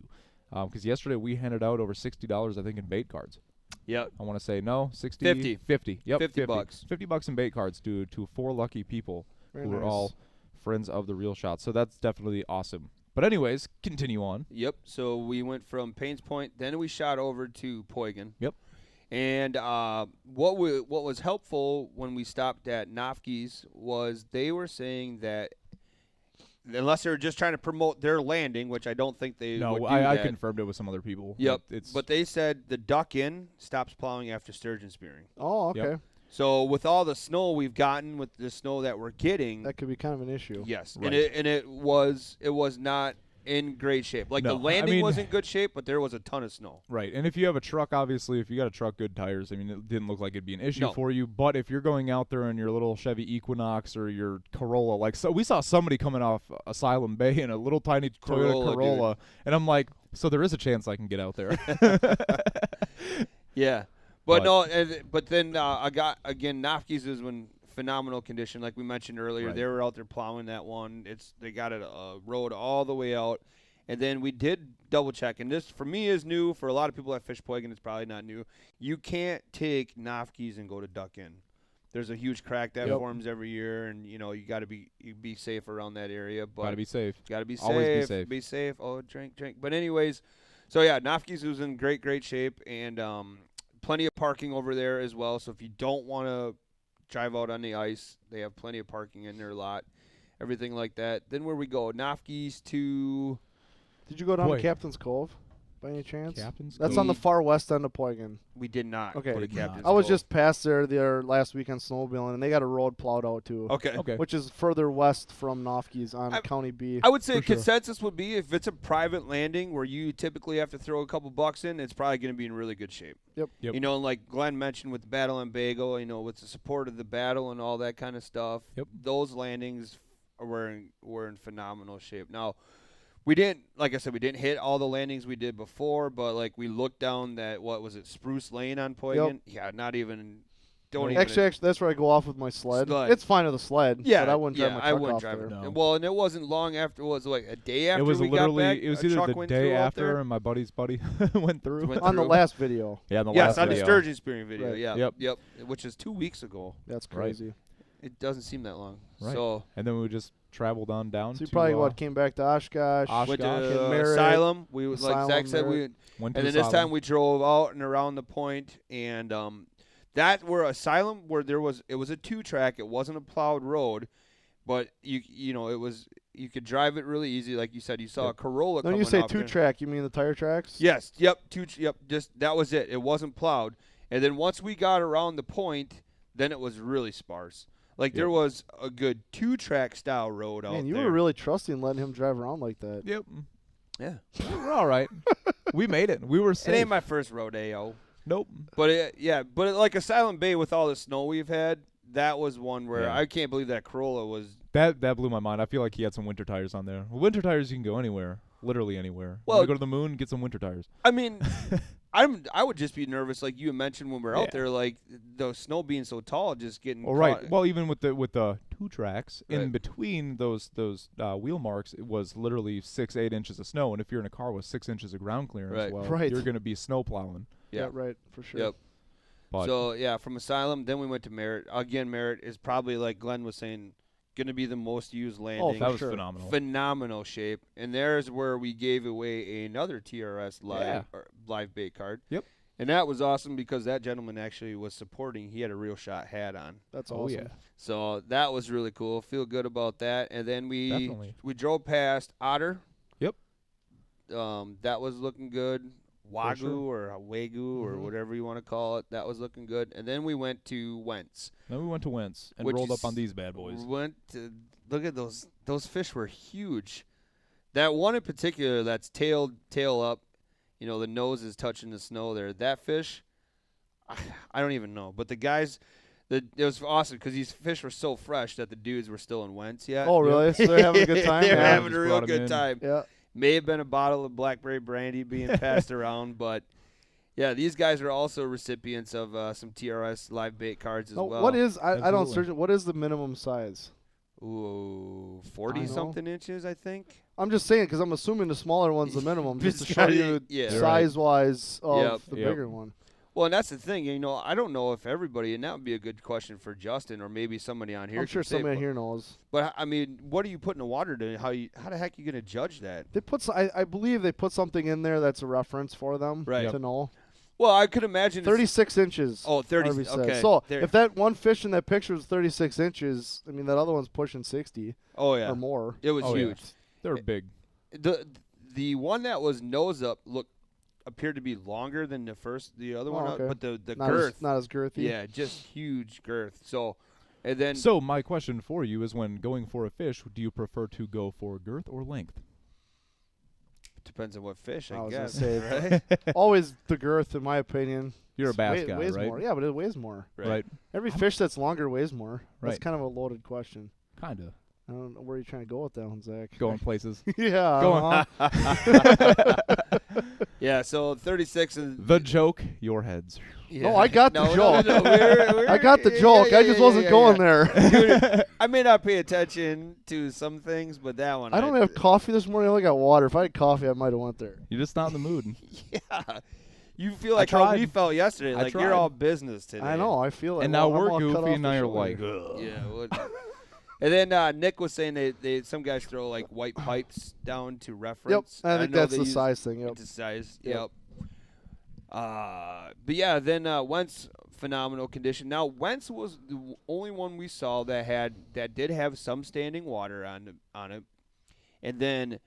Because yesterday we handed out over $60, I think, in bait cards. Yep. I want to say, no, 60? 50. 50. Yep, 50 bucks. $50 in bait cards to 4 lucky people Very who are nice. all friends of the Real Shot. So that's definitely awesome. But anyways, continue on. Yep. So we went from Paynes Point, then we shot over to Poygan. Yep. And what was helpful when we stopped at Nofke's was they were saying that unless they're just trying to promote their landing, which I don't think they would do I that. confirmed it with some other people. Yep. But they said the Duck Inn stops plowing after sturgeon spearing. Oh, okay. Yep. So with all the snow we've gotten, with the snow that we're getting, That could be kind of an issue. yes, Right. and it was not in great shape. Like No, the landing I mean- was in good shape, but there was a ton of snow. Right, and if you have a truck, obviously, if you got a truck, good tires, I mean, it didn't look like it'd be an issue No. for you. But if you're going out there in your little Chevy Equinox or your Corolla, so we saw somebody coming off Asylum Bay in a little tiny Toyota Corolla, and I'm like, so there is a chance I can get out there. Yeah, but then I got again. Nofke's is in phenomenal condition, like we mentioned earlier. Right. They were out there plowing that one. They got it road all the way out, and then we did double check. And this for me is new. For a lot of people that fish Poygan, it's probably not new. You can't take Nofke's and go to Duck Inn. There's a huge crack that forms every year, and you got to be safe around that area. But Gotta be safe. Gotta be safe. Always be safe. Be safe. Oh, drink. But anyways, so yeah, Nofke's was in great shape, and plenty of parking over there as well. So if you don't want to drive out on the ice, they have plenty of parking in their lot, everything like that. Then where we go, Nofke's to. Did you go down Boy. to Captain's Cove? by any chance? Captain's That's Cove. on the far west end of Poygan. We did not Okay. put a captain's I was cove. just past there the other last weekend snowmobiling, and they got a road plowed out too. Okay. Which is further west from Nofke's on County B. I would say for sure. consensus would be if it's a private landing where you typically have to throw a couple bucks in, it's probably going to be in really good shape. Yep. You know, like Glenn mentioned with the battle on Bago, you know, with the support of the battle and all that kind of stuff, those landings were in phenomenal shape. Now, we didn't, like I said, we didn't hit all the landings we did before, but like we looked down that, what was it, Spruce Lane on Poygan? Yeah, not even, Actually, that's where I go off with my sled. It's fine with a sled. Yeah, but I wouldn't drive my truck I wouldn't off drive there. it. No. Well, and it wasn't long after. It was like a day after it was we literally, got back. It was a either truck the went day through out after, there. and my buddy's buddy went through. On the last video. Yeah, on the yes, last on video. the sturgeon spearing video. Right. Yeah. Yep. Which is 2 weeks ago. That's crazy. It doesn't seem that long. Right. So, and then we just traveled on down. So you to, probably came back to Oshkosh. went to Merritt, Asylum. We was like Asylum, Zach said, Merritt. Went to and then this Asylum. time we drove out and around the point, and that were Asylum where it was a 2-track. It wasn't a plowed road, but you know it was. You could drive it really easy, like you said. You saw a Corolla. When coming you say off there. 2-track, you mean the tire tracks? Yes. Yep. Yep. Just that was it. It wasn't plowed. And then once we got around the point, then it was really sparse. Like there was a good 2-track style road out there. Man, you were really trusting letting him drive around like that. Yep. Yeah. We're all right. We made it. We were safe. It ain't my first rodeo. Nope. But like Asylum Bay with all the snow we've had, that was one where I can't believe that Corolla was. That blew my mind. I feel like he had some winter tires on there. Well, winter tires, you can go anywhere. Literally anywhere. Well, you wanna go to the moon, get some winter tires. I mean, I would just be nervous, like you mentioned when we were out there, like the snow being so tall, just getting. Well, right. Well, even with the 2 tracks in Right. between those wheel marks, it was literally 6-8 inches of snow. And if you're in a car with 6 inches of ground clearance, you're going to be snow plowing. Yeah, right, for sure. Yep. But So from Asylum, then we went to Merritt. Again, Merritt is probably, like Glenn was saying, going to be the most used landing. that was phenomenal. Phenomenal shape. And there's where we gave away another TRS live bait card. Yep. And that was awesome because that gentleman actually was supporting. He had a Real Shot hat on. That's awesome. Yeah. So that was really cool. Feel good about that. And then we drove past Otter. Yep. That was looking good. Wagyu or Wagyu or whatever you want to call it. That was looking good. And then we went to Wentz. Then we went to Wentz and rolled up on these bad boys. Look at those. Those fish were huge. That one in particular that's tail up, you know, the nose is touching the snow there. That fish, I don't even know. But the guys, it was awesome because these fish were so fresh that the dudes were still in Wentz yet. Oh, really? So they're having a good time? They're Yeah. having a real good time. Yeah. May have been a bottle of blackberry brandy being passed around, but yeah, these guys are also recipients of some TRS live bait cards as well. What is I don't search it. What is the minimum size? Ooh, 40-something inches, I think. I'm just saying because I'm assuming the smaller one's the minimum, just to show you Yeah. size-wise of the bigger one. Well, and that's the thing. You know, I don't know if everybody, and that would be a good question for Justin or maybe somebody on here. I'm sure somebody here knows. But I mean, what do you put in the water to? How the heck are you going to judge that? They put. I believe they put something in there that's a reference for them to know. Well, I could imagine 36 inches. Oh, 30. Harvey said. Okay. So if that one fish in that picture was 36 inches, I mean that other one's pushing 60. Oh yeah, or more. It was huge. Yeah. They were big. The one that was nose up appeared to be longer than the other one, but the girth not as girthy. Yeah, just huge girth. So, and then my question for you is: when going for a fish, do you prefer to go for girth or length? Depends on what fish, I was guess. Gonna say, right? Always the girth, in my opinion. You're a bass guy, weighs right? More. Yeah, but it weighs more. Right. Every fish that's longer weighs more. That's Right. kind of a loaded question. Kinda. I don't know where you're trying to go with that one, Zach. Going places. Yeah. Going. Yeah. So 36 and the joke. Your heads. Yeah. No, I got the joke. No, I got the joke. I just wasn't going there. Dude, I may not pay attention to some things, but that one. I don't have coffee this morning. I only got water. If I had coffee, I might have went there. You're just not in the mood. Yeah. You feel like how we felt yesterday. Like you're all business today. I know. I feel like. And now we're goofy, and now you're like. Yeah. And then Nick was saying they some guys throw like white pipes down to reference. Yep, I think that's the size thing. Yep. The size. Yep. But yeah, then Wentz, phenomenal condition. Now Wentz was the only one we saw that did have some standing water on it, and then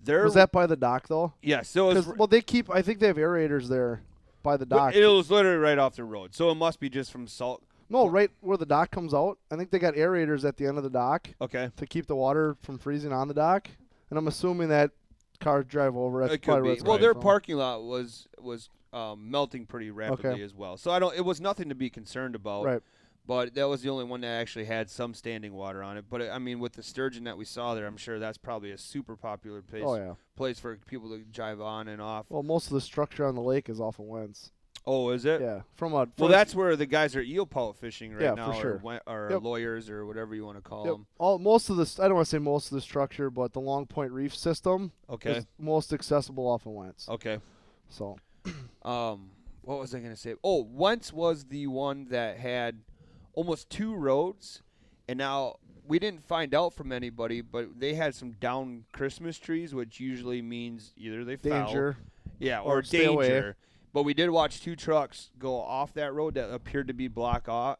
Was that by the dock though? Yeah. So they keep. I think they have aerators there by the dock. It was literally right off the road, so it must be just from salt. No, right where the dock comes out. I think they got aerators at the end of the dock. Okay. To keep the water from freezing on the dock, and I'm assuming that cars drive over. That's it probably could where be. it's Well, their from. parking lot was melting pretty rapidly as well. So it was nothing to be concerned about. Right. But that was the only one that actually had some standing water on it. But I mean, with the sturgeon that we saw there, I'm sure that's probably a super popular place for people to drive on and off. Well, most of the structure on the lake is off of Wentz. Oh, is it? Yeah. Well, that's where the guys are eel pout fishing right now, for sure. or lawyers or whatever you want to call them. Most of this, I don't want to say most of the structure, but the Long Point Reef system is most accessible off of Wentz. Okay. So, what was I going to say? Oh, Wentz was the one that had almost 2 roads, and now we didn't find out from anybody, but they had some down Christmas trees, which usually means either they fell, danger, or stay away. danger. But we did watch 2 trucks go off that road that appeared to be blocked off,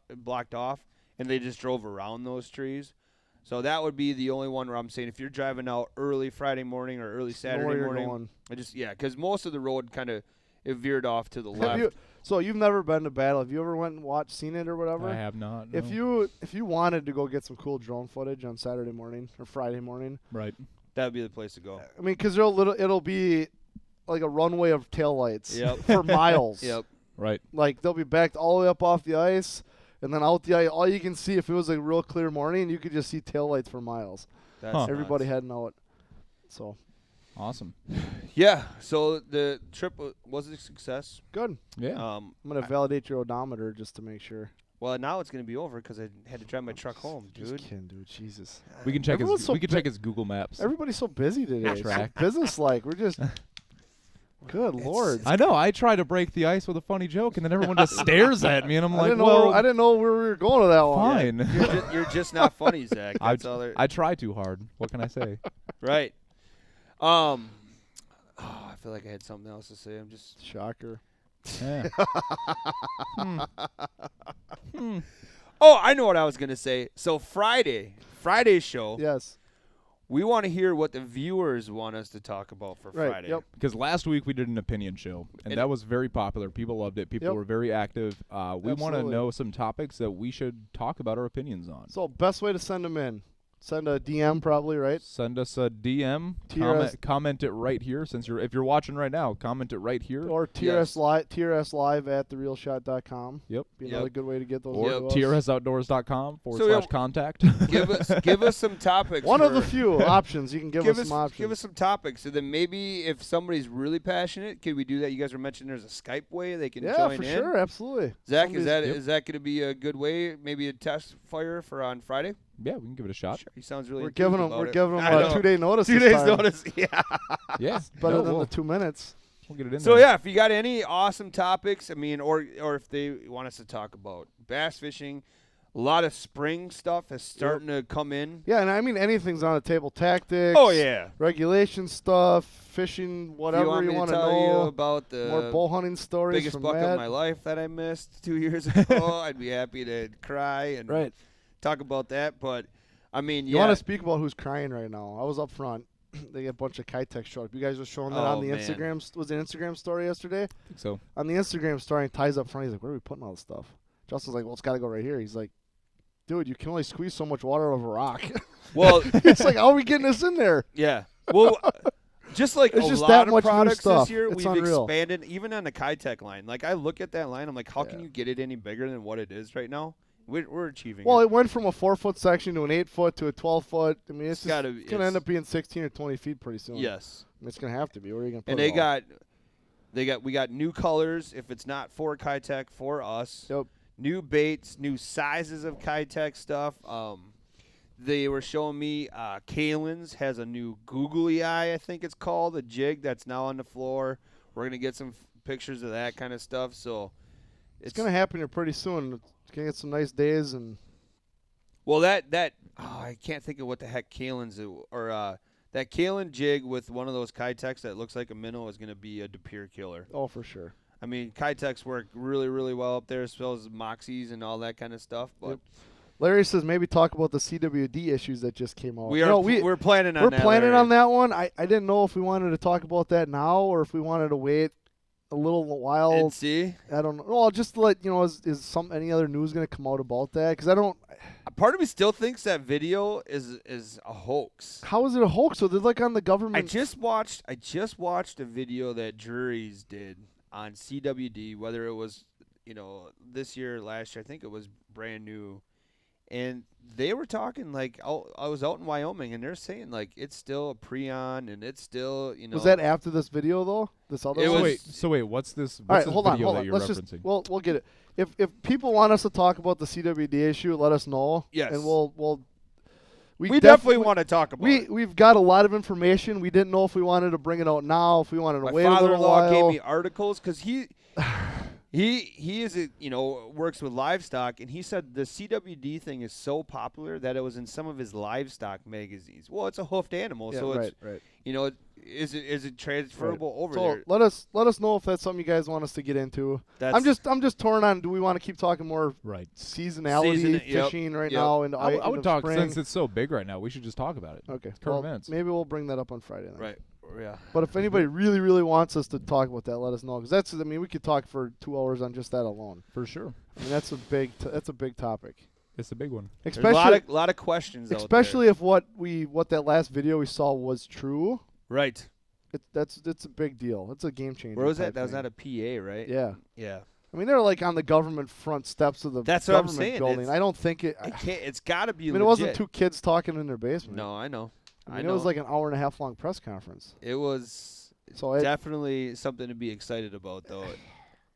and they just drove around those trees. So that would be the only one where I'm saying if you're driving out early Friday morning or early Saturday morning, because most of the road kind of veered off to the left. So you've never been to Battle. Have you ever went and seen it or whatever? I have not. No. If you wanted to go get some cool drone footage on Saturday morning or Friday morning, right, that would be the place to go. I mean, because it'll be like a runway of taillights for miles. Yep. Right. Like they'll be backed all the way up off the ice, and then out the ice. All you can see, if it was a real clear morning, you could just see taillights for miles. That's everybody heading out. So. Awesome. Yeah. So the trip was a success. Good. Yeah. I'm gonna validate your odometer just to make sure. Well, now it's gonna be over because I had to drive my truck home, dude. Just kidding, dude. Jesus. We can check check his Google Maps. Everybody's so busy today. Track. So business-like. We're just. Good Lord. I know. I try to break the ice with a funny joke, and then everyone just stares at me, and I'm like, I didn't know where we were going with that one. Fine. Yeah. You're just not funny, Zach. That's I try too hard. What can I say? Right. I feel like I had something else to say. I'm just shocker. Yeah. Oh, I know what I was gonna say. So Friday's show. Yes. We want to hear what the viewers want us to talk about for Friday. Yep. Because last week we did an opinion show, and that was very popular. People loved it. People were very active. We want to know some topics that we should talk about our opinions on. So best way to send them in. Send a DM probably, right? Send us a DM. Comment it right here. If you're watching right now, comment it right here. Or TRS live at therealshot.com. Yep. Be another good way to get those. Or TRSoutdoors.com/contact. Give us some topics. One of the few options. You can give us some options. Give us some topics. So then maybe if somebody's really passionate, could we do that? You guys were mentioning there's a Skype way they can join in. Yeah, for sure. Absolutely. Zach, is that going to be a good way? Maybe a test fire for on Friday? Yeah, we can give it a shot. Sure. He sounds really. We're giving him a 2-day notice. 2 days notice. Yeah. Yeah. Better than the 2 minutes. We'll get it in so there. yeah, if you got any awesome topics, I mean, or if they want us to talk about bass fishing, a lot of spring stuff is starting to come in. Yeah, and I mean anything's on the table. Tactics. Oh yeah. Regulation stuff, fishing, whatever you want to know about the more bow hunting stories. Biggest from buck Matt. of my life that I missed 2 years ago. I'd be happy to cry and talk about that. But I mean, you want to speak about who's crying right now? I was up front. They get a bunch of Kitech showed up. You guys were showing that on the Instagram. Was it an Instagram story yesterday? I think so. On the Instagram story, and Ty's up front. He's like, "Where are we putting all this stuff?" Justin's like, "Well, it's got to go right here." He's like, "Dude, you can only squeeze so much water out of a rock." Well, it's like, how are we getting this in there? Yeah. Well, just like it's a just lot that of much products new stuff. this year, it's we've unreal. expanded even on the Kitech line. Like I look at that line, I'm like, how can you get it any bigger than what it is right now? We're achieving. Well, it went from a 4-foot section to an 8-foot to a 12-foot. I mean, it's going to end up being 16 or 20 feet pretty soon. Yes, I mean, it's going to have to be. Where are you going to put it all? We got new colors. If it's not for Kitech, for us. Yep. New baits, new sizes of Kitech stuff. They were showing me Kalen's has a new googly eye, I think it's called, a jig that's now on the floor. We're going to get some pictures of that kind of stuff. So it's going to happen here pretty soon. It's going to get some nice days. Well, I can't think of what the heck Kalen's or that Kalen jig with one of those Kitechs that looks like a minnow is going to be a Depeer killer. Oh, for sure. I mean, Kitechs work really, really well up there, as well as Moxies and all that kind of stuff. But Larry says maybe talk about the CWD issues that just came out. We're planning on that. We're planning Larry. on that one. I didn't know if we wanted to talk about that now or if we wanted to wait a little while. And see? I don't know. Well, just to let you know, is any other news going to come out about that? Because I don't. Part of me still thinks that video is a hoax. How is it a hoax? So they're like on the government. I just watched a video that juries did on CWD, whether it was this year or last year. I think it was brand new. And they were talking like, I was out in Wyoming, and they're saying like it's still a prion, and it's still Was that after this video though? This other one? Wait, what's this? All right, hold on. That you're Let's referencing? We'll get it. If people want us to talk about the CWD issue, let us know. Yes. And we'll. We definitely want to talk about it. We've got a lot of information. We didn't know if we wanted to bring it out now, if we wanted to wait a little while. My father-in-law gave me articles because he is works with livestock, and he said the CWD thing is so popular that it was in some of his livestock magazines. Well, it's a hoofed animal, so it's right. Is it transferable over there? Let us know if that's something you guys want us to get into. I'm just torn on. Do we want to keep talking more seasonality fishing right now? And I would talk spring? Since it's so big right now. We should just talk about it. Okay, current events. Maybe we'll bring that up on Friday. Then. Right. Yeah. But if anybody really, really wants us to talk about that, let us know. Because we could talk for 2 hours on just that alone. For sure. I mean, that's a big topic. It's a big one. Especially There's a lot of questions. Especially if what that last video we saw was true. Right. It's a big deal. It's a game changer. Where was that? That was at a PA, right? Yeah. Yeah. I mean, they're like on the government front steps of the That's what I'm government saying. building. I don't think it. It's got to be. I mean, it wasn't 2 kids talking in their basement. No, I know. I mean, it was like an hour and a half long press conference. It was definitely something to be excited about, though.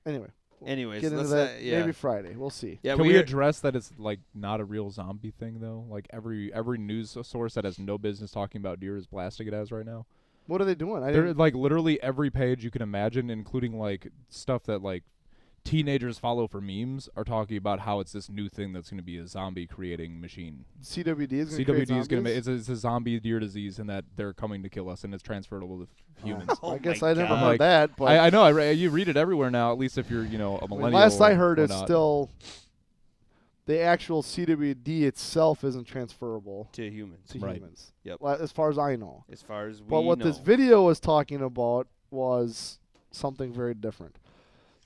Anyways, get into that maybe Friday. We'll see. Yeah, can we address that it's like not a real zombie thing though? Like every news source that has no business talking about deer is blasting it as right now. What are they doing? They're like literally every page you can imagine, including like stuff that like teenagers follow for memes, are talking about how it's this new thing that's going to be a zombie creating machine. CWD is going to make it's a zombie deer disease, and that they're coming to kill us, and it's transferable to humans. I guess I never heard that. But I know. You read it everywhere now. At least if you're a millennial. Last I heard, it's still the actual CWD itself isn't transferable to humans. Humans. Yep. As far as I know. As far as we know. But what this video was talking about was something very different.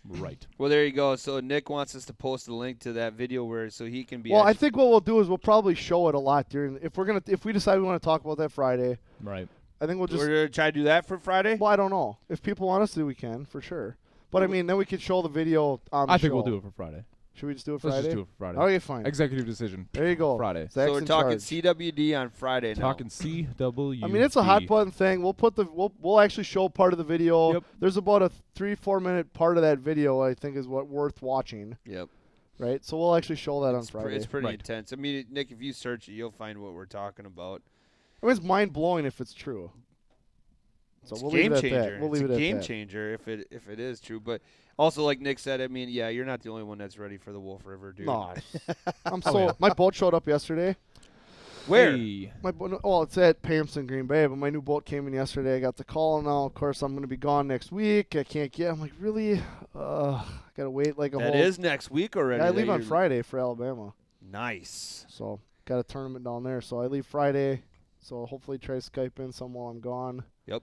Right. Well, there you go. So Nick wants us to post a link to that video so he can be. Well, I think what we'll do is we'll probably show it a lot if we decide we want to talk about that Friday. Right. I think we're gonna try to do that for Friday. Well, I don't know if people want us to. We can for sure. But I mean, then we could show the video on the show. I think we'll do it for Friday. Should we just do it Friday? Let's just do it for Friday. Okay, fine. Executive decision. There you go. Friday. Zach's so we're talking charge. CWD on Friday now. Talking CWD. I mean, it's a hot button thing. We'll actually show part of the video. Yep. There's about a 3-4 minute part of that video I think is worth watching. Yep. Right. So we'll actually show that on Friday. It's pretty intense. I mean, Nick, if you search it, you'll find what we're talking about. I mean, it's mind blowing if it's true. So it's we'll game leave it changer. at that. We'll leave it's it a at game that. changer if it is true. But also, like Nick said, I mean, yeah, you're not the only one that's ready for the Wolf River, dude. No, my boat showed up yesterday. Where? Hey. My boat, it's at Pamson, Green Bay, but my new boat came in yesterday. I got the call now. Of course, I'm going to be gone next week. I can't get. I'm like, really? I got to wait like a whole. That is next week already. Yeah, I leave on Friday for Alabama. Nice. So got a tournament down there. So I leave Friday. So hopefully try to Skype in some while I'm gone. Yep.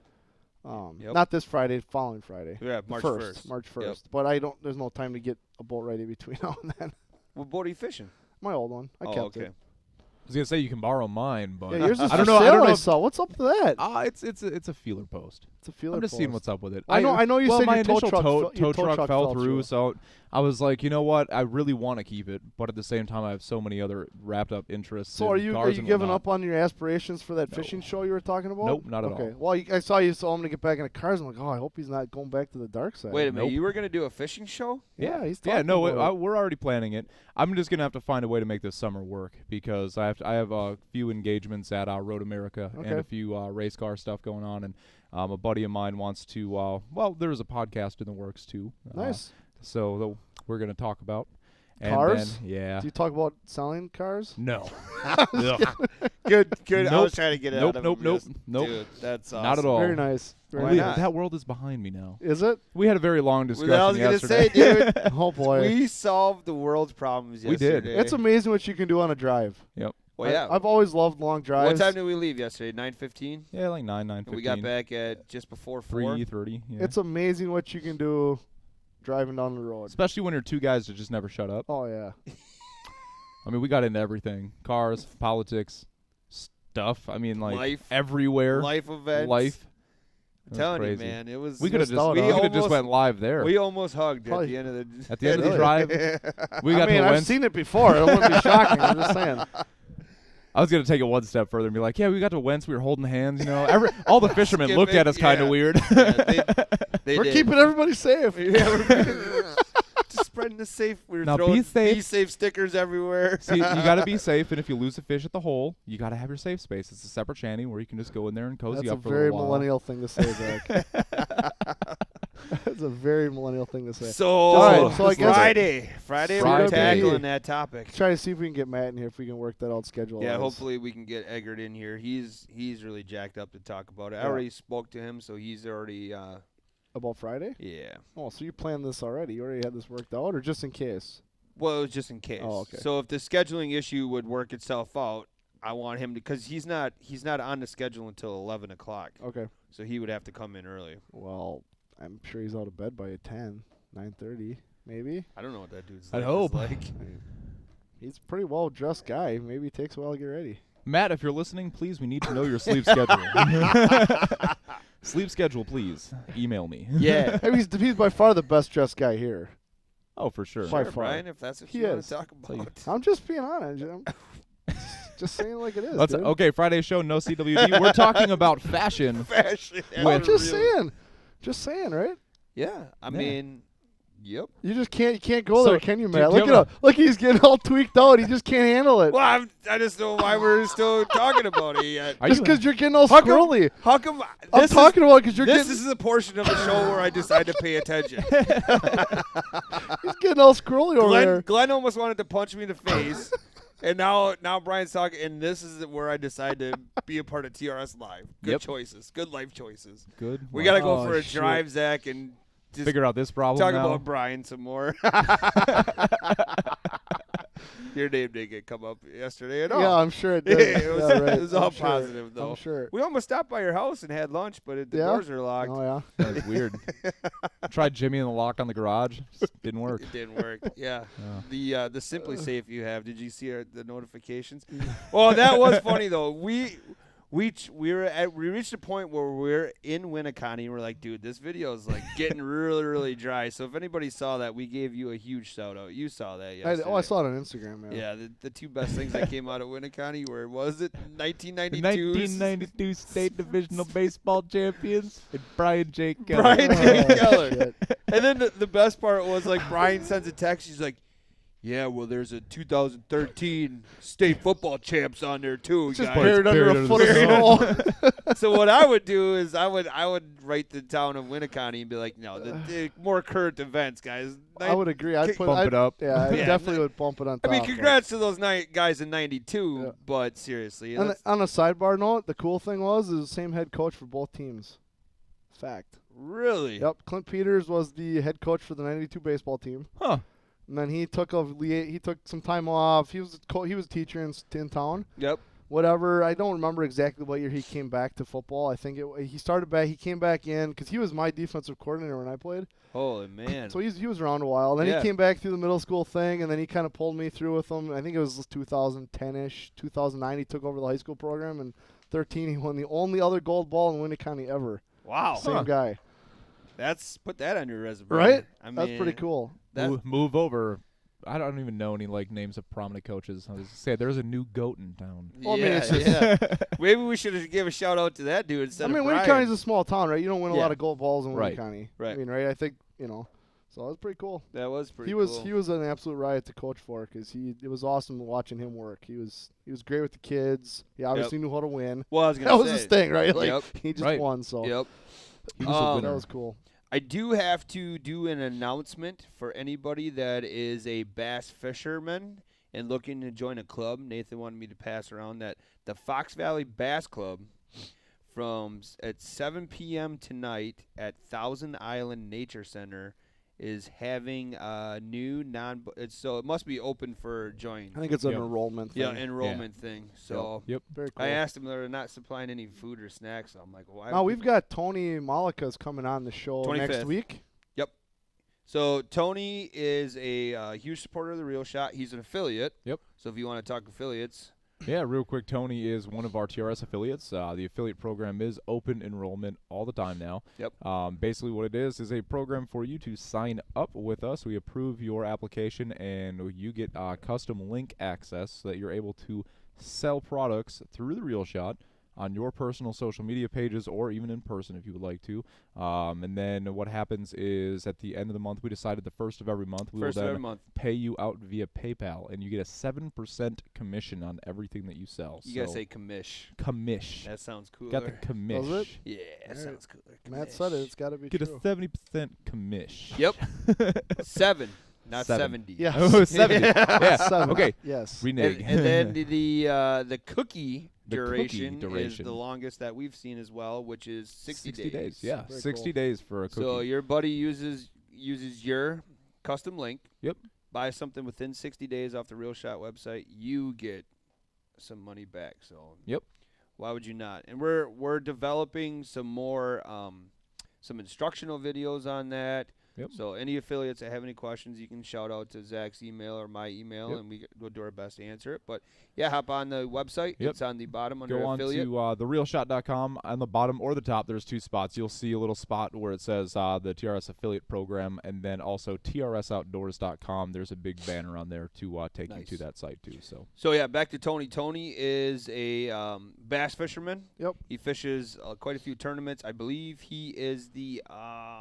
Not this Friday, following Friday. Yeah, March 1st. March 1st. Yep. But there's no time to get a boat ready between now and then. What boat are you fishing? My old one. I kept it. I was gonna say you can borrow mine, but yeah, yours is I don't for know. Sale I don't know. I saw. What's up to that? It's a feeler post. It's a feeler. I'm just seeing what's up with it. I know. You said my your initial tow truck fell through, so I was like, you know what? I really want to keep it, but at the same time, I have so many other wrapped up interests. So are you giving up on your aspirations for that fishing show you were talking about? Nope, not at all. Okay. Well, I saw you. So I'm gonna get back in the cars. I'm like, I hope he's not going back to the dark side. Wait a minute. You were gonna do a fishing show? Yeah, he's talking. Yeah, no, about we're already planning it. I'm just gonna have to find a way to make this summer work because I have a few engagements at Road America and a few race car stuff going on, and a buddy of mine wants to. Well, there's a podcast in the works too. Nice. So we're gonna talk about, And Cars? Then, yeah. Do you talk about selling cars? No. Good. I Nope. was trying to get it out of him. Nope. Dude, that's awesome. Not at all. Very nice. Why not? That world is behind me now. Is it? We had a very long discussion I was gonna yesterday. say, dude. Oh boy. We solved the world's problems We did. yesterday. It's amazing what you can do on a drive. Yep. Well, yeah. I've always loved long drives. What time did we leave yesterday? 9:15. Yeah, like 9:15. We got back at just before 4. 3:30. Yeah. It's amazing what you can do driving down the road. Especially when you're two guys that just never shut up. Oh yeah. I mean, we got into everything: cars, politics, stuff. I mean, like Life. everywhere. Life events. Life. I'm telling you, crazy. man, it was. We could have missed out just on. went live there. We almost hugged Probably. at the end of the. At the end of the drive, we got I mean, to I've Wentz. seen it before. It wouldn't be shocking. I'm just saying. I was gonna take it one step further and be like, yeah, we got to Wentz. We were holding hands. You know, all the fishermen looked at us kind of weird. They We're did. keeping everybody safe. Yeah, we're just spreading the safe. We were Now throwing be safe. Be safe stickers everywhere. See, you got to be safe, and if you lose a fish at the hole, you got to have your safe space. It's a separate shanty where you can just go in there and cozy That's a up for very a little while. millennial thing to say, Zach. That's a very millennial thing to say. So, All right, so I guess Friday, we're Friday. tackling that topic. Try to see if we can get Matt in here, if we can work that out schedule. Yeah, hopefully we can get Eggert in here. He's really jacked up to talk about it. I Yeah. already spoke to him, so he's already About Friday? yeah. Oh, so you planned this already? You already had this worked out, or just in case? Well, it was just in case. Oh, okay. So if the scheduling issue would work itself out, I want him to, because he's not on the schedule until 11 o'clock. Okay. So he would have to come in early. Well, I'm sure he's out of bed by 10, 9:30, maybe. I don't know what that dude's I'd life hope. is like. He's a pretty well dressed guy. Maybe it takes a while to get ready. Matt, if you're listening, please, we need to know your sleep schedule. Sleep schedule, please. Email me. Yeah. I mean, he's by far the best dressed guy here. Oh, for sure. By Sure, far. Brian, if that's what He you want is. to talk about. I'm just being honest. I'm just saying it like it is. Let's, dude. okay, Friday's show, no CWD. We're talking about fashion. Fashion. I'm just saying. Just saying, right? Yeah. I mean, yep. You just can't. You can't go So, there, can you, do Matt? you Look have at him. Look, he's getting all tweaked out. He just can't handle it. Well, I just know why we're still talking about it yet. Are Just you- because you're getting all How come- squirrely. How come? I'm This talking about because you're This getting. is the portion of the show where I decide to pay attention. He's getting all squirrely over there. Glenn almost wanted to punch me in the face, and now Brian's talking, and this is where I decide to be a part of TRS Live. Good Yep. choices, good life choices. Good. We got to go Oh, for a shit. drive, Zach, and just Figure out this problem talk now. about Brian some more. Your name didn't come up yesterday at all. Yeah, I'm sure it did. It was, Yeah, right. it was all I'm sure. positive, though. I'm sure. We almost stopped by your house and had lunch, but the Yeah? doors are locked. Oh yeah. That was weird. Tried Jimmy and the lock on the garage. Just didn't work. It didn't work. Yeah. The Simply Safe you have. Did you see the notifications? Mm. Well, that was funny though. We reached a point where we're in Winneconne and we're like, dude, this video is like getting really dry. So if anybody saw that, we gave you a huge shout out. You saw that yesterday. I saw it on Instagram. Yeah. Yeah, the two best things that came out of Winneconne were, was it 1992? 1992 state divisional baseball champions and Brian J. Keller. Brian J. Oh, Keller. shit. And then the best part was like Brian sends a text. He's like, yeah, well, there's a 2013 state football champs on there too, Just guys. buried under a foot of snow. So what I would do is I would write the town of Winneconne and be like, no, the more current events, guys. I would agree. I'd put Bump it up. Yeah, I Yeah. definitely would bump it on I top. mean, but- congrats to those guys in '92, Yeah. but seriously, On, that's on a sidebar note, the cool thing was is the same head coach for both teams. Fact. really. Yep, Clint Peters was the head coach for the '92 baseball team, Huh. and then he took some time off. He was he was a teacher in town. Yep. Whatever. I don't remember exactly what year he came back to football. I think he started back. He came back in because he was my defensive coordinator when I played. Holy man. So he was around a while. Then Yeah. he came back through the middle school thing, and then he kind of pulled me through with him. I think it was 2010-ish, 2009. He took over the high school program, and 13 he won the only other gold ball in Winneconne ever. wow. Same guy, Put that on your resume. right? I mean, That's pretty cool. Move over. I don't even know any names of prominent coaches. I was gonna say there's a new goat in town. Well, I mean, yeah, it's just- yeah. Maybe we should give a shout out to that dude instead I mean, of Brian. Winneconne's a small town, right? You don't win a Yeah. lot of gold balls in Right. Winneconne. Right. I mean, right? I think So that was pretty cool. That was pretty He was cool. he was an absolute riot to coach for because it was awesome watching him work. He was great with the kids. He obviously knew how to win. Well, I was That gonna was say. his thing, right? Like Yep. he just Right. won. So Yep. He was a winner. that was cool. I do have to do an announcement for anybody that is a bass fisherman and looking to join a club. Nathan wanted me to pass around that the Fox Valley Bass Club at 7 p.m. tonight at Thousand Island Nature Center is having a new so it must be open for join. I think it's an enrollment thing. Yeah, enrollment thing. So Very cool. I asked them, they're not supplying any food or snacks. So I'm like, why? Now we've got Tony Malika's coming on the show 25th. next week. Yep. So Tony is a huge supporter of the Real Shot. He's an affiliate. Yep. So if you want to talk affiliates. Yeah, real quick, Tony is one of our TRS affiliates. The affiliate program is open enrollment all the time now. Yep. Basically what it is a program for you to sign up with us. We approve your application, and you get custom link access so that you're able to sell products through the Real Shot on your personal social media pages or even in person if you would like to. And then what happens is at the end of the month, we decided the first of every month, we will then pay you out via PayPal, and you get a 7% commission on everything that you sell. You gotta say commish. Commish. That sounds cooler. Got the commish. Does it? Yeah, that sounds cooler. Matt said it. It's got to be Get true. a 70% commish. Yep. 7, not 70. Yeah. Oh, 70. Yeah. 7. Okay. Yes. Renege. And then the cookie The duration cookie is the longest that we've seen as well, which is 60 days. Yeah, Very 60 cool. days for a cookie. So your buddy uses your custom link. Yep. Buys something within 60 days off the Real Shot website, you get some money back. So Yep. Why would you not? And we're developing some more some instructional videos on that. Yep. So any affiliates that have any questions, you can shout out to Zach's email or my email, Yep. and we'll do our best to answer it. But, yeah, hop on the website. Yep. It's on the bottom under Go on affiliate. to therealshot.com. On the bottom or the top, there's two spots. You'll see a little spot where it says the TRS affiliate program, and then also trsoutdoors.com. There's a big banner on there to take you to that site, too. So, yeah, back to Tony. Tony is a bass fisherman. Yep. He fishes quite a few tournaments. I believe he is the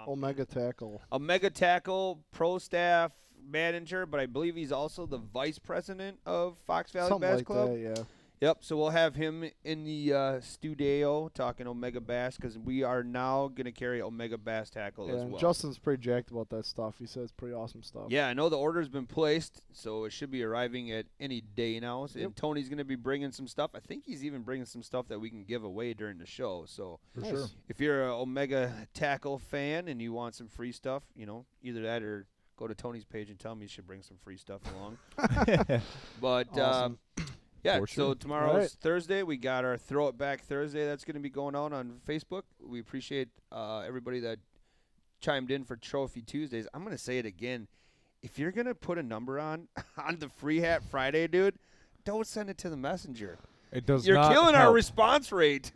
Omega Tackle. Omega Tackle Pro Staff Manager, but I believe he's also the Vice President of Fox Valley Something Bass like Club. that, yeah. Yep, so we'll have him in the studio talking Omega Bass because we are now going to carry Omega Bass Tackle as And well. Justin's pretty jacked about that stuff. He says pretty awesome stuff. Yeah, I know the order's been placed, so it should be arriving at any day now. Yep. And Tony's going to be bringing some stuff. I think he's even bringing some stuff that we can give away during the show. So For sure. if you're an Omega Tackle fan and you want some free stuff, either that or go to Tony's page and tell him you should bring some free stuff along. But Awesome. yeah, For so sure. tomorrow's Thursday. We got our Throw It Back Thursday. That's going to be going on Facebook. We appreciate everybody that chimed in for Trophy Tuesdays. I'm going to say it again. If you're going to put a number on the Free Hat Friday, dude, don't send it to the messenger. It does You're not killing our help. response rate.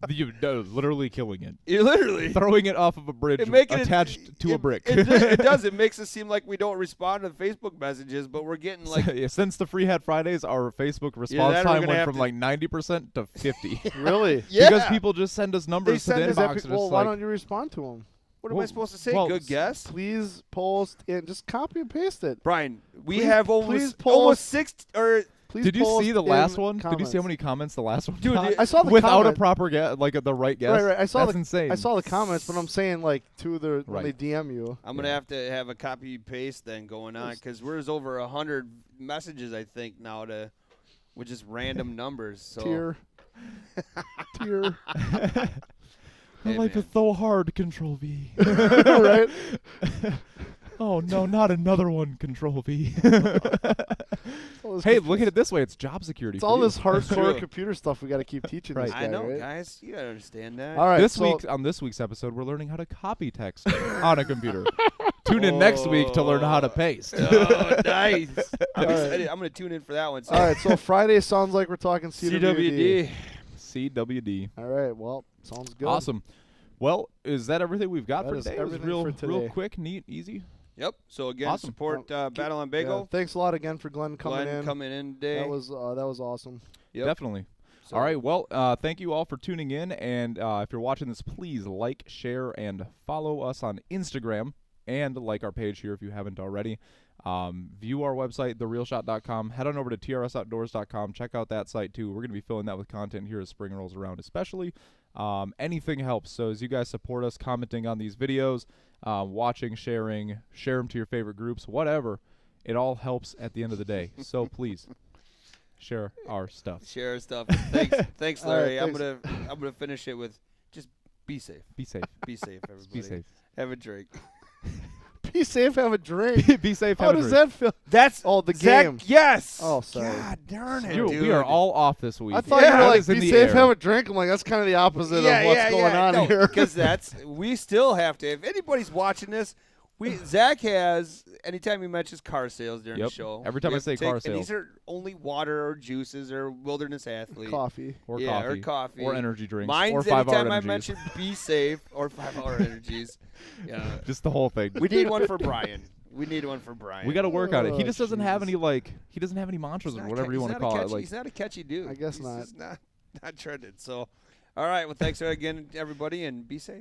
You're literally killing it. You're literally Throwing it off of a bridge attached to a brick. It does. It makes it seem like we don't respond to Facebook messages, but we're getting like Since the Free Hat Fridays, our Facebook that response we're time gonna went have from to- like 90% to 50. Really? yeah. Because people just send us numbers to the inbox. and well, it's why like, don't you respond to them? What am I Well- supposed to say? well, Good guess, Please post and just copy and paste it. Brian. We Please- have please almost post- 6 or. Please Did you post see the in last one? Did you see how comments. many comments the last one Dude, got? I saw the without comment. a proper guess, like the right guess. Right. I saw That's insane. I saw the comments, but I'm saying like when Right. they DM you. I'm gonna have to have a copy paste then going on because there's over 100 messages I think now with just random numbers. So Tier. My Hey, life man. is so hard. Control V. Right? Oh no, not another one. Control V. All this Hey, conf- look at it this way. It's job security. It's for all you. this hardcore true. computer stuff we got to keep teaching this guy, I know, right? guys. You gotta understand that. All right. This so week on this week's episode, we're learning how to copy text on a computer. Tune in next week to learn how to paste. Oh, nice. I'm All right. excited. I'm gonna tune in for that one. So All right. So Friday sounds like we're talking CWD. CWD. CWD. All right. Well, sounds good. Awesome. Well, is that everything we've got That for is today? It was everything real, for today. real quick, neat, easy. Yep. So again, Awesome. support Battle on Yeah, Bago. thanks a lot again for Glenn coming Glenn in. coming in today. That was awesome. Yep. Definitely. So- All right. Well, thank you all for tuning in. And if you're watching this, please like, share, and follow us on Instagram. And like our page here if you haven't already. View our website, therealshot.com. Head on over to trsoutdoors.com. Check out that site too. We're going to be filling that with content here as spring rolls around, especially. Anything helps. So as you guys support us, commenting on these videos, watching, sharing, share them to your favorite groups, whatever. It all helps at the end of the day. So please share our stuff. Share our stuff. Thanks, Larry. Right, I'm gonna finish it with just be safe. Be safe. Be safe, everybody. Be safe. Have a drink. Be safe, have a drink. Be safe. How does that feel? That's the Zach, game. Yes. Oh, sorry. God darn it, Dude, dude. we are all off this week. I thought you were like, in be the safe, air. have a drink. I'm like, that's kind of the opposite of what's going on here. Because we still have to. If anybody's watching this, Zach has, anytime he mentions car sales during the show. Every time I say car sales. And these are only water or juices or wilderness athlete. Coffee. Or coffee. Or energy drinks. Mine's or 5 anytime hour I energies. mention be safe or 5-hour energies. Yeah. Just the whole thing. We need one for Brian. We got to work on it. He just doesn't have Jesus. any he doesn't have any mantras or whatever you want to call it. He's not a catchy dude. I guess he's not. Just not trended. So, all right. Well, thanks again, everybody, and be safe.